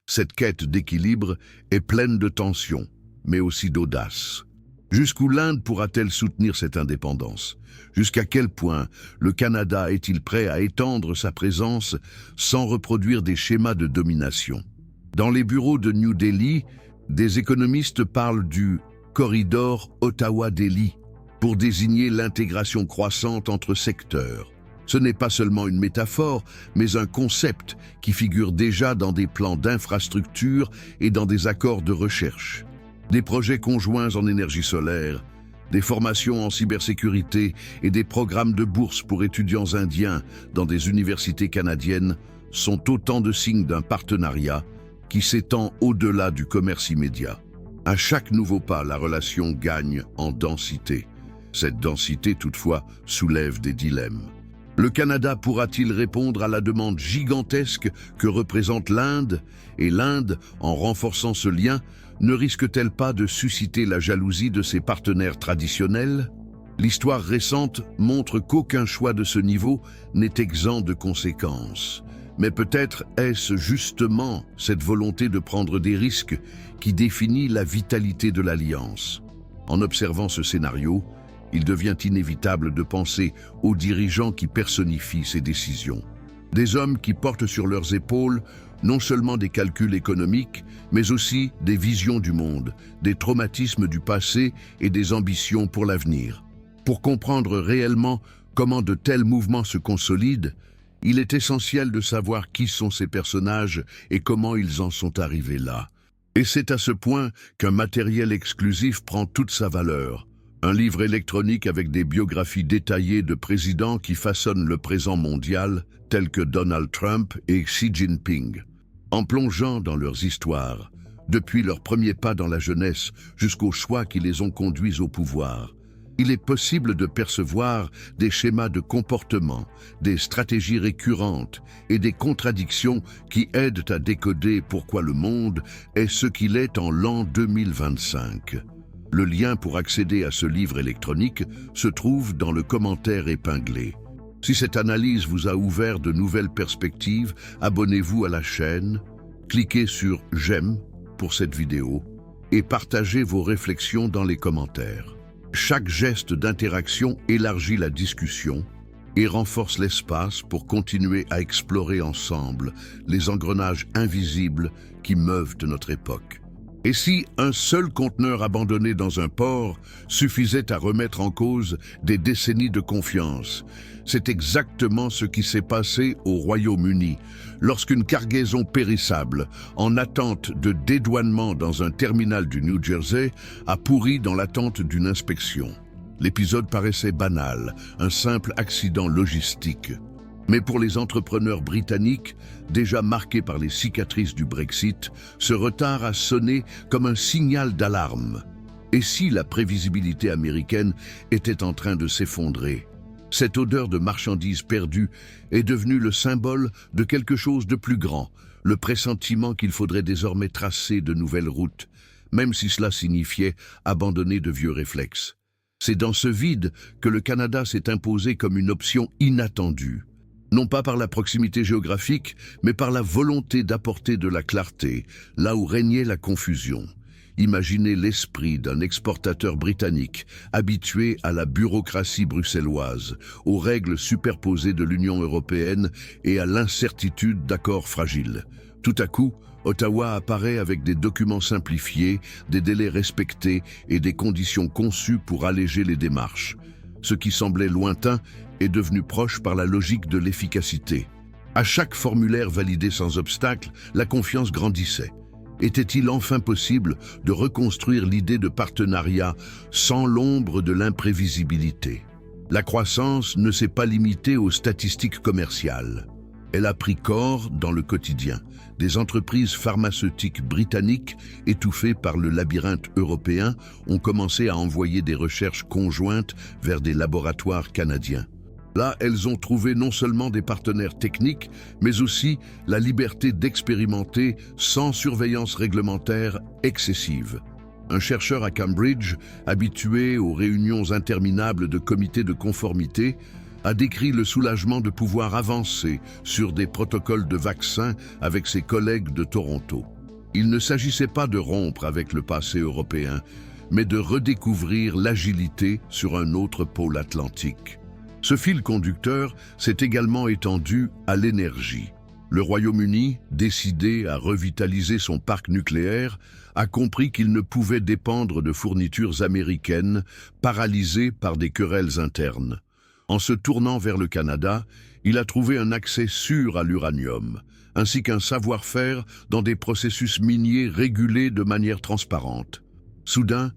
Cette quête d'équilibre est pleine de tensions, mais aussi d'audace. Jusqu'où l'Inde pourra-t-elle soutenir cette indépendance? Jusqu'à quel point le Canada est-il prêt à étendre sa présence sans reproduire des schémas de domination? Dans les bureaux de New Delhi, des économistes parlent du corridor Ottawa-Delhi pour désigner l'intégration croissante entre secteurs. Ce n'est pas seulement une métaphore, mais un concept qui figure déjà dans des plans d'infrastructure et dans des accords de recherche. Des projets conjoints en énergie solaire, des formations en cybersécurité et des programmes de bourse pour étudiants indiens dans des universités canadiennes sont autant de signes d'un partenariat qui s'étend au-delà du commerce immédiat. À chaque nouveau pas, la relation gagne en densité. Cette densité, toutefois, soulève des dilemmes. Le Canada pourra-t-il répondre à la demande gigantesque que représente l'Inde? Et l'Inde, en renforçant ce lien, ne risque-t-elle pas de susciter la jalousie de ses partenaires traditionnels? L'histoire récente montre qu'aucun choix de ce niveau n'est exempt de conséquences. Mais peut-être est-ce justement cette volonté de prendre des risques qui définit la vitalité de l'Alliance. En observant ce scénario, il devient inévitable de penser aux dirigeants qui personnifient ces décisions. Des hommes qui portent sur leurs épaules non seulement des calculs économiques, mais aussi des visions du monde, des traumatismes du passé et des ambitions pour l'avenir. Pour comprendre réellement comment de tels mouvements se consolident, il est essentiel de savoir qui sont ces personnages et comment ils en sont arrivés là. Et c'est à ce point qu'un matériel exclusif prend toute sa valeur. Un livre électronique avec des biographies détaillées de présidents qui façonnent le présent mondial, tels que Donald Trump et Xi Jinping. En plongeant dans leurs histoires, depuis leurs premiers pas dans la jeunesse jusqu'aux choix qui les ont conduits au pouvoir, il est possible de percevoir des schémas de comportement, des stratégies récurrentes et des contradictions qui aident à décoder pourquoi le monde est ce qu'il est en l'an 2025. Le lien pour accéder à ce livre électronique se trouve dans le commentaire épinglé. Si cette analyse vous a ouvert de nouvelles perspectives, abonnez-vous à la chaîne, cliquez sur « J'aime » pour cette vidéo et partagez vos réflexions dans les commentaires. Chaque geste d'interaction élargit la discussion et renforce l'espace pour continuer à explorer ensemble les engrenages invisibles qui meuvent notre époque. Et si un seul conteneur abandonné dans un port suffisait à remettre en cause des décennies de confiance? C'est exactement ce qui s'est passé au Royaume-Uni, lorsqu'une cargaison périssable, en attente de dédouanement dans un terminal du New Jersey, a pourri dans l'attente d'une inspection. L'épisode paraissait banal, un simple accident logistique. Mais pour les entrepreneurs britanniques, déjà marqués par les cicatrices du Brexit, ce retard a sonné comme un signal d'alarme. Et si la prévisibilité américaine était en train de s'effondrer? Cette odeur de marchandises perdues est devenue le symbole de quelque chose de plus grand, le pressentiment qu'il faudrait désormais tracer de nouvelles routes, même si cela signifiait abandonner de vieux réflexes. C'est dans ce vide que le Canada s'est imposé comme une option inattendue. Non pas par la proximité géographique, mais par la volonté d'apporter de la clarté, là où régnait la confusion. Imaginez l'esprit d'un exportateur britannique, habitué à la bureaucratie bruxelloise, aux règles superposées de l'Union européenne et à l'incertitude d'accords fragiles. Tout à coup, Ottawa apparaît avec des documents simplifiés, des délais respectés et des conditions conçues pour alléger les démarches. Ce qui semblait lointain est devenu proche par la logique de l'efficacité. À chaque formulaire validé sans obstacle, la confiance grandissait. Était-il enfin possible de reconstruire l'idée de partenariat sans l'ombre de l'imprévisibilité? La croissance ne s'est pas limitée aux statistiques commerciales. Elle a pris corps dans le quotidien. Des entreprises pharmaceutiques britanniques, étouffées par le labyrinthe européen, ont commencé à envoyer des recherches conjointes vers des laboratoires canadiens. Là, elles ont trouvé non seulement des partenaires techniques, mais aussi la liberté d'expérimenter sans surveillance réglementaire excessive. Un chercheur à Cambridge, habitué aux réunions interminables de comités de conformité, a décrit le soulagement de pouvoir avancer sur des protocoles de vaccins avec ses collègues de Toronto. Il ne s'agissait pas de rompre avec le passé européen, mais de redécouvrir l'agilité sur un autre pôle atlantique. Ce fil conducteur s'est également étendu à l'énergie. Le Royaume-Uni, décidé à revitaliser son parc nucléaire, a compris qu'il ne pouvait dépendre de fournitures américaines paralysées par des querelles internes. En se tournant vers le Canada, il a trouvé un accès sûr à l'uranium, ainsi qu'un savoir-faire dans des processus miniers régulés de manière transparente. Soudain,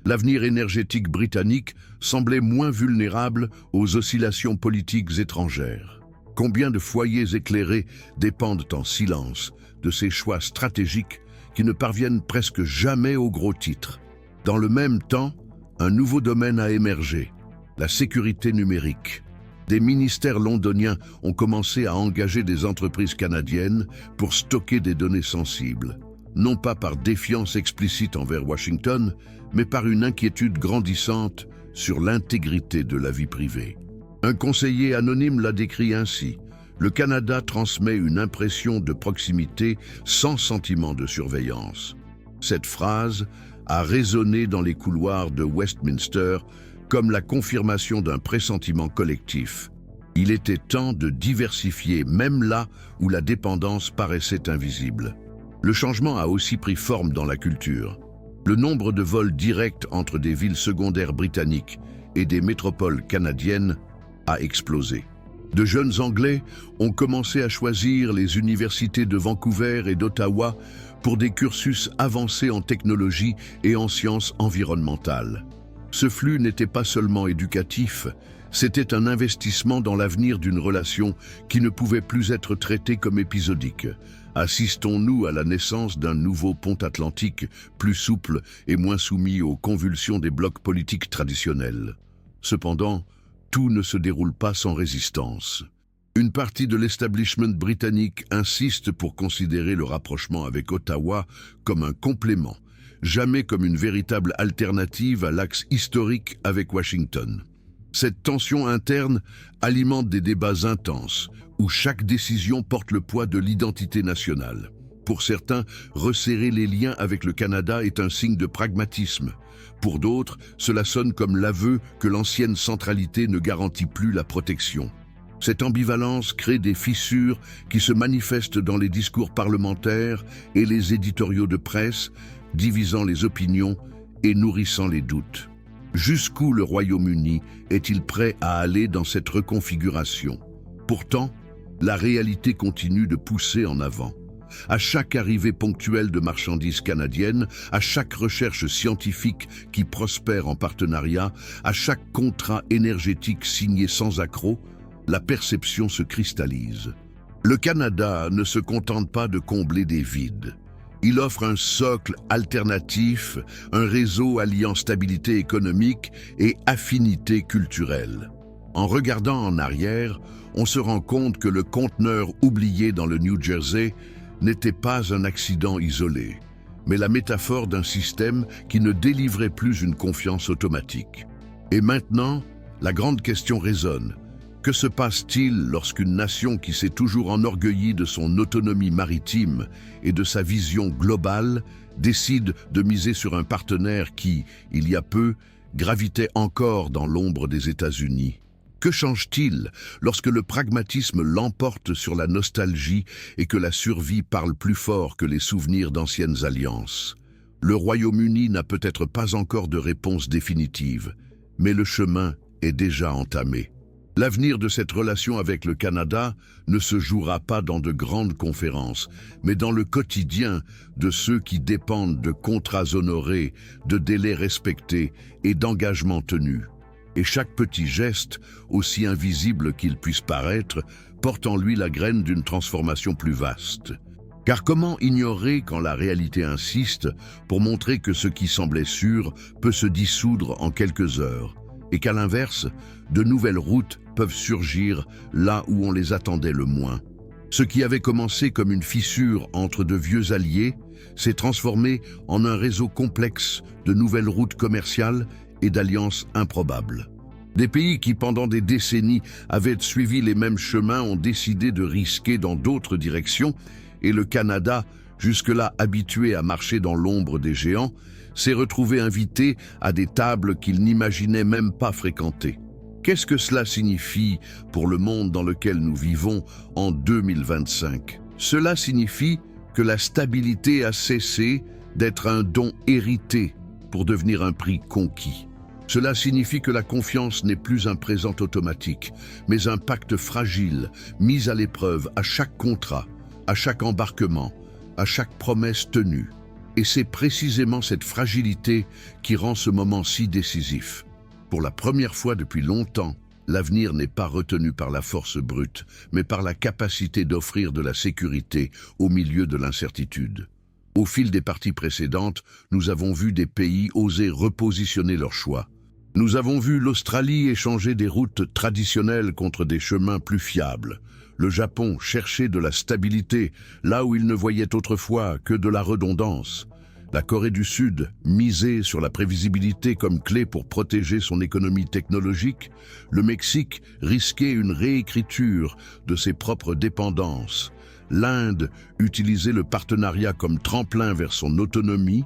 l'avenir énergétique britannique semblait moins vulnérable aux oscillations politiques étrangères. Combien de foyers éclairés dépendent en silence de ces choix stratégiques qui ne parviennent presque jamais aux gros titres. Dans le même temps, un nouveau domaine a émergé, la sécurité numérique. Des ministères londoniens ont commencé à engager des entreprises canadiennes pour stocker des données sensibles, non pas par défiance explicite envers Washington, mais par une inquiétude grandissante sur l'intégrité de la vie privée. Un conseiller anonyme l'a décrit ainsi: le Canada transmet une impression de proximité sans sentiment de surveillance. Cette phrase a résonné dans les couloirs de Westminster comme la confirmation d'un pressentiment collectif. Il était temps de diversifier, même là où la dépendance paraissait invisible. Le changement a aussi pris forme dans la culture. Le nombre de vols directs entre des villes secondaires britanniques et des métropoles canadiennes a explosé. De jeunes Anglais ont commencé à choisir les universités de Vancouver et d'Ottawa pour des cursus avancés en technologie et en sciences environnementales. Ce flux n'était pas seulement éducatif, c'était un investissement dans l'avenir d'une relation qui ne pouvait plus être traitée comme épisodique. Assistons-nous à la naissance d'un nouveau pont atlantique, plus souple et moins soumis aux convulsions des blocs politiques traditionnels. Cependant, tout ne se déroule pas sans résistance. Une partie de l'establishment britannique insiste pour considérer le rapprochement avec Ottawa comme un complément, jamais comme une véritable alternative à l'axe historique avec Washington. Cette tension interne alimente des débats intenses, où chaque décision porte le poids de l'identité nationale. Pour certains, resserrer les liens avec le Canada est un signe de pragmatisme. Pour d'autres, cela sonne comme l'aveu que l'ancienne centralité ne garantit plus la protection. Cette ambivalence crée des fissures qui se manifestent dans les discours parlementaires et les éditoriaux de presse, divisant les opinions et nourrissant les doutes. Jusqu'où le Royaume-Uni est-il prêt à aller dans cette reconfiguration? Pourtant, la réalité continue de pousser en avant. À chaque arrivée ponctuelle de marchandises canadiennes, à chaque recherche scientifique qui prospère en partenariat, à chaque contrat énergétique signé sans accroc, la perception se cristallise. Le Canada ne se contente pas de combler des vides. Il offre un socle alternatif, un réseau alliant stabilité économique et affinité culturelle. En regardant en arrière, on se rend compte que le conteneur oublié dans le New Jersey n'était pas un accident isolé, mais la métaphore d'un système qui ne délivrait plus une confiance automatique. Et maintenant, la grande question résonne. Que se passe-t-il lorsqu'une nation qui s'est toujours enorgueillie de son autonomie maritime et de sa vision globale décide de miser sur un partenaire qui, il y a peu, gravitait encore dans l'ombre des États-Unis? Que change-t-il lorsque le pragmatisme l'emporte sur la nostalgie et que la survie parle plus fort que les souvenirs d'anciennes alliances? Le Royaume-Uni n'a peut-être pas encore de réponse définitive, mais le chemin est déjà entamé. L'avenir de cette relation avec le Canada ne se jouera pas dans de grandes conférences, mais dans le quotidien de ceux qui dépendent de contrats honorés, de délais respectés et d'engagements tenus. Et chaque petit geste, aussi invisible qu'il puisse paraître, porte en lui la graine d'une transformation plus vaste. Car comment ignorer quand la réalité insiste pour montrer que ce qui semblait sûr peut se dissoudre en quelques heures, et qu'à l'inverse, de nouvelles routes peuvent surgir là où on les attendait le moins. Ce qui avait commencé comme une fissure entre de vieux alliés s'est transformé en un réseau complexe de nouvelles routes commerciales et d'alliances improbables. Des pays qui, pendant des décennies, avaient suivi les mêmes chemins ont décidé de risquer dans d'autres directions, et le Canada, jusque-là habitué à marcher dans l'ombre des géants, s'est retrouvé invité à des tables qu'il n'imaginait même pas fréquenter. Qu'est-ce que cela signifie pour le monde dans lequel nous vivons en 2025? Cela signifie que la stabilité a cessé d'être un don hérité pour devenir un prix conquis. Cela signifie que la confiance n'est plus un présent automatique, mais un pacte fragile, mis à l'épreuve à chaque contrat, à chaque embarquement, à chaque promesse tenue. Et c'est précisément cette fragilité qui rend ce moment si décisif. Pour la première fois depuis longtemps, l'avenir n'est pas retenu par la force brute, mais par la capacité d'offrir de la sécurité au milieu de l'incertitude. Au fil des parties précédentes, nous avons vu des pays oser repositionner leurs choix. Nous avons vu l'Australie échanger des routes traditionnelles contre des chemins plus fiables. Le Japon chercher de la stabilité là où il ne voyait autrefois que de la redondance. La Corée du Sud miser sur la prévisibilité comme clé pour protéger son économie technologique. Le Mexique risquer une réécriture de ses propres dépendances. L'Inde utiliser le partenariat comme tremplin vers son autonomie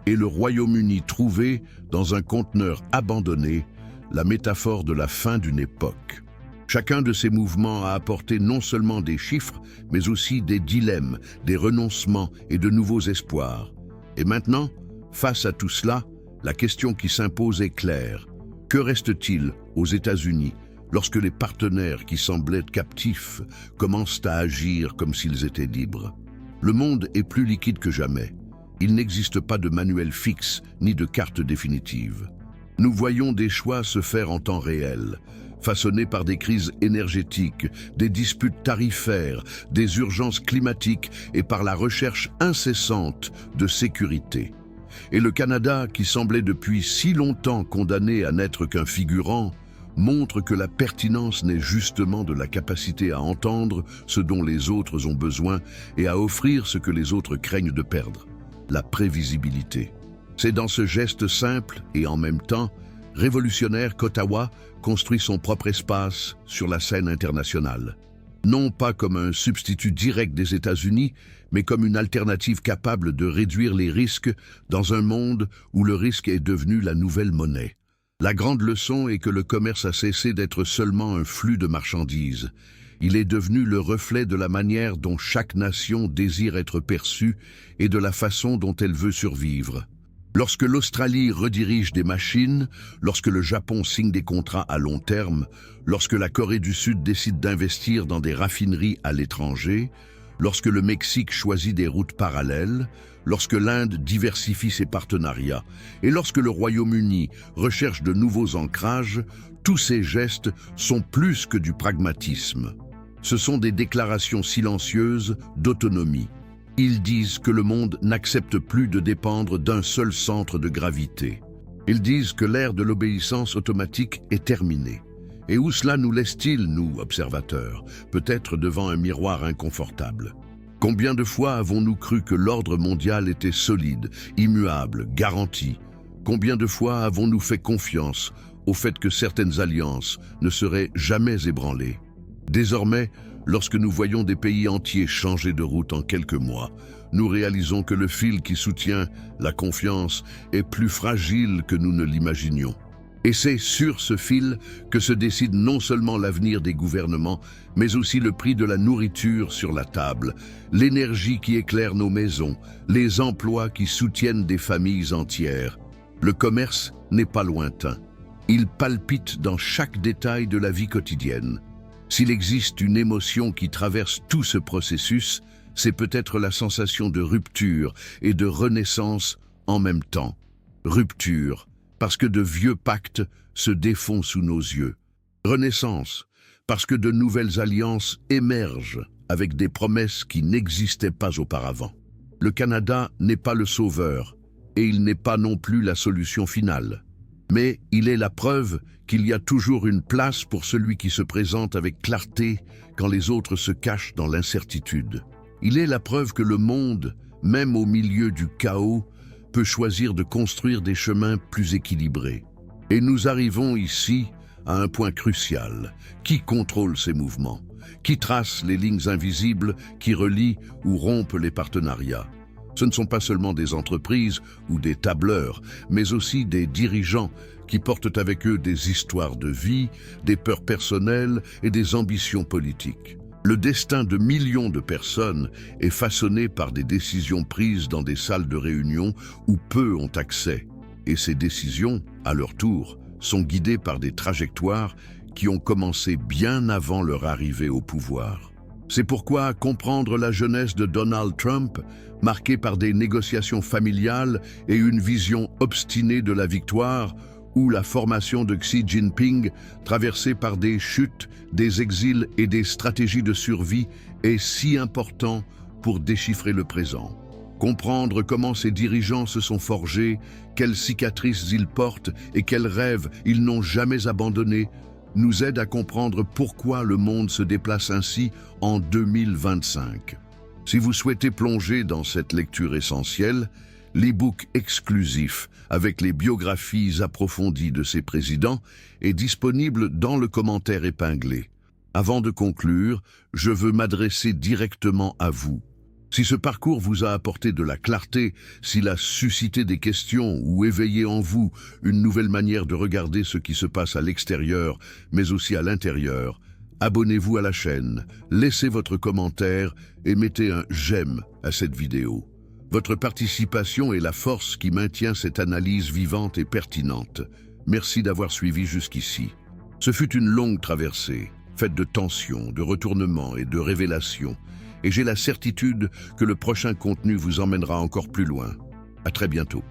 et le Royaume-Uni trouver, dans un conteneur abandonné, la métaphore de la fin d'une époque. Chacun de ces mouvements a apporté non seulement des chiffres, mais aussi des dilemmes, des renoncements et de nouveaux espoirs. Et maintenant, face à tout cela, la question qui s'impose est claire. Que reste-t-il aux États-Unis lorsque les partenaires qui semblaient captifs commencent à agir comme s'ils étaient libres? Le monde est plus liquide que jamais. Il n'existe pas de manuel fixe ni de carte définitive. Nous voyons des choix se faire en temps réel, façonnés par des crises énergétiques, des disputes tarifaires, des urgences climatiques et par la recherche incessante de sécurité. Et le Canada, qui semblait depuis si longtemps condamné à n'être qu'un figurant, montre que la pertinence n'est justement de la capacité à entendre ce dont les autres ont besoin et à offrir ce que les autres craignent de perdre, la prévisibilité. C'est dans ce geste simple et en même temps révolutionnaire qu'Ottawa construit son propre espace sur la scène internationale. Non pas comme un substitut direct des États-Unis, mais comme une alternative capable de réduire les risques dans un monde où le risque est devenu la nouvelle monnaie. La grande leçon est que le commerce a cessé d'être seulement un flux de marchandises. Il est devenu le reflet de la manière dont chaque nation désire être perçue et de la façon dont elle veut survivre. Lorsque l'Australie redirige des machines, lorsque le Japon signe des contrats à long terme, lorsque la Corée du Sud décide d'investir dans des raffineries à l'étranger, lorsque le Mexique choisit des routes parallèles, lorsque l'Inde diversifie ses partenariats et lorsque le Royaume-Uni recherche de nouveaux ancrages, tous ces gestes sont plus que du pragmatisme. Ce sont des déclarations silencieuses d'autonomie. Ils disent que le monde n'accepte plus de dépendre d'un seul centre de gravité. Ils disent que l'ère de l'obéissance automatique est terminée. Et où cela nous laisse-t-il, nous, observateurs, peut-être devant un miroir inconfortable? Combien de fois avons-nous cru que l'ordre mondial était solide, immuable, garanti? Combien de fois avons-nous fait confiance au fait que certaines alliances ne seraient jamais ébranlées? Désormais, lorsque nous voyons des pays entiers changer de route en quelques mois, nous réalisons que le fil qui soutient la confiance est plus fragile que nous ne l'imaginions. Et c'est sur ce fil que se décide non seulement l'avenir des gouvernements, mais aussi le prix de la nourriture sur la table, l'énergie qui éclaire nos maisons, les emplois qui soutiennent des familles entières. Le commerce n'est pas lointain. Il palpite dans chaque détail de la vie quotidienne. S'il existe une émotion qui traverse tout ce processus, c'est peut-être la sensation de rupture et de renaissance en même temps. Rupture, parce que de vieux pactes se défont sous nos yeux. Renaissance, parce que de nouvelles alliances émergent avec des promesses qui n'existaient pas auparavant. Le Canada n'est pas le sauveur, et il n'est pas non plus la solution finale. Mais il est la preuve qu'il y a toujours une place pour celui qui se présente avec clarté quand les autres se cachent dans l'incertitude. Il est la preuve que le monde, même au milieu du chaos, peut choisir de construire des chemins plus équilibrés. Et nous arrivons ici à un point crucial. Qui contrôle ces mouvements? qui tracent les lignes invisibles, qui relient ou rompent les partenariats. Ce ne sont pas seulement des entreprises ou des tableurs, mais aussi des dirigeants qui portent avec eux des histoires de vie, des peurs personnelles et des ambitions politiques. Le destin de millions de personnes est façonné par des décisions prises dans des salles de réunion où peu ont accès. Et ces décisions, à leur tour, sont guidées par des trajectoires qui ont commencé bien avant leur arrivée au pouvoir. C'est pourquoi comprendre la jeunesse de Donald Trump, marquée par des négociations familiales et une vision obstinée de la victoire, ou la formation de Xi Jinping, traversée par des chutes, des exils et des stratégies de survie, est si important pour déchiffrer le présent. Comprendre comment ces dirigeants se sont forgés, quelles cicatrices ils portent et quels rêves ils n'ont jamais abandonnés, nous aide à comprendre pourquoi le monde se déplace ainsi en 2025. Si vous souhaitez plonger dans cette lecture essentielle, l'e-book exclusif avec les biographies approfondies de ces présidents est disponible dans le commentaire épinglé. Avant de conclure, je veux m'adresser directement à vous. Si ce parcours vous a apporté de la clarté, s'il a suscité des questions ou éveillé en vous une nouvelle manière de regarder ce qui se passe à l'extérieur, mais aussi à l'intérieur, abonnez-vous à la chaîne, laissez votre commentaire et mettez un j'aime à cette vidéo. Votre participation est la force qui maintient cette analyse vivante et pertinente. Merci d'avoir suivi jusqu'ici. Ce fut une longue traversée, faite de tensions, de retournements et de révélations. Et j'ai la certitude que le prochain contenu vous emmènera encore plus loin. À très bientôt.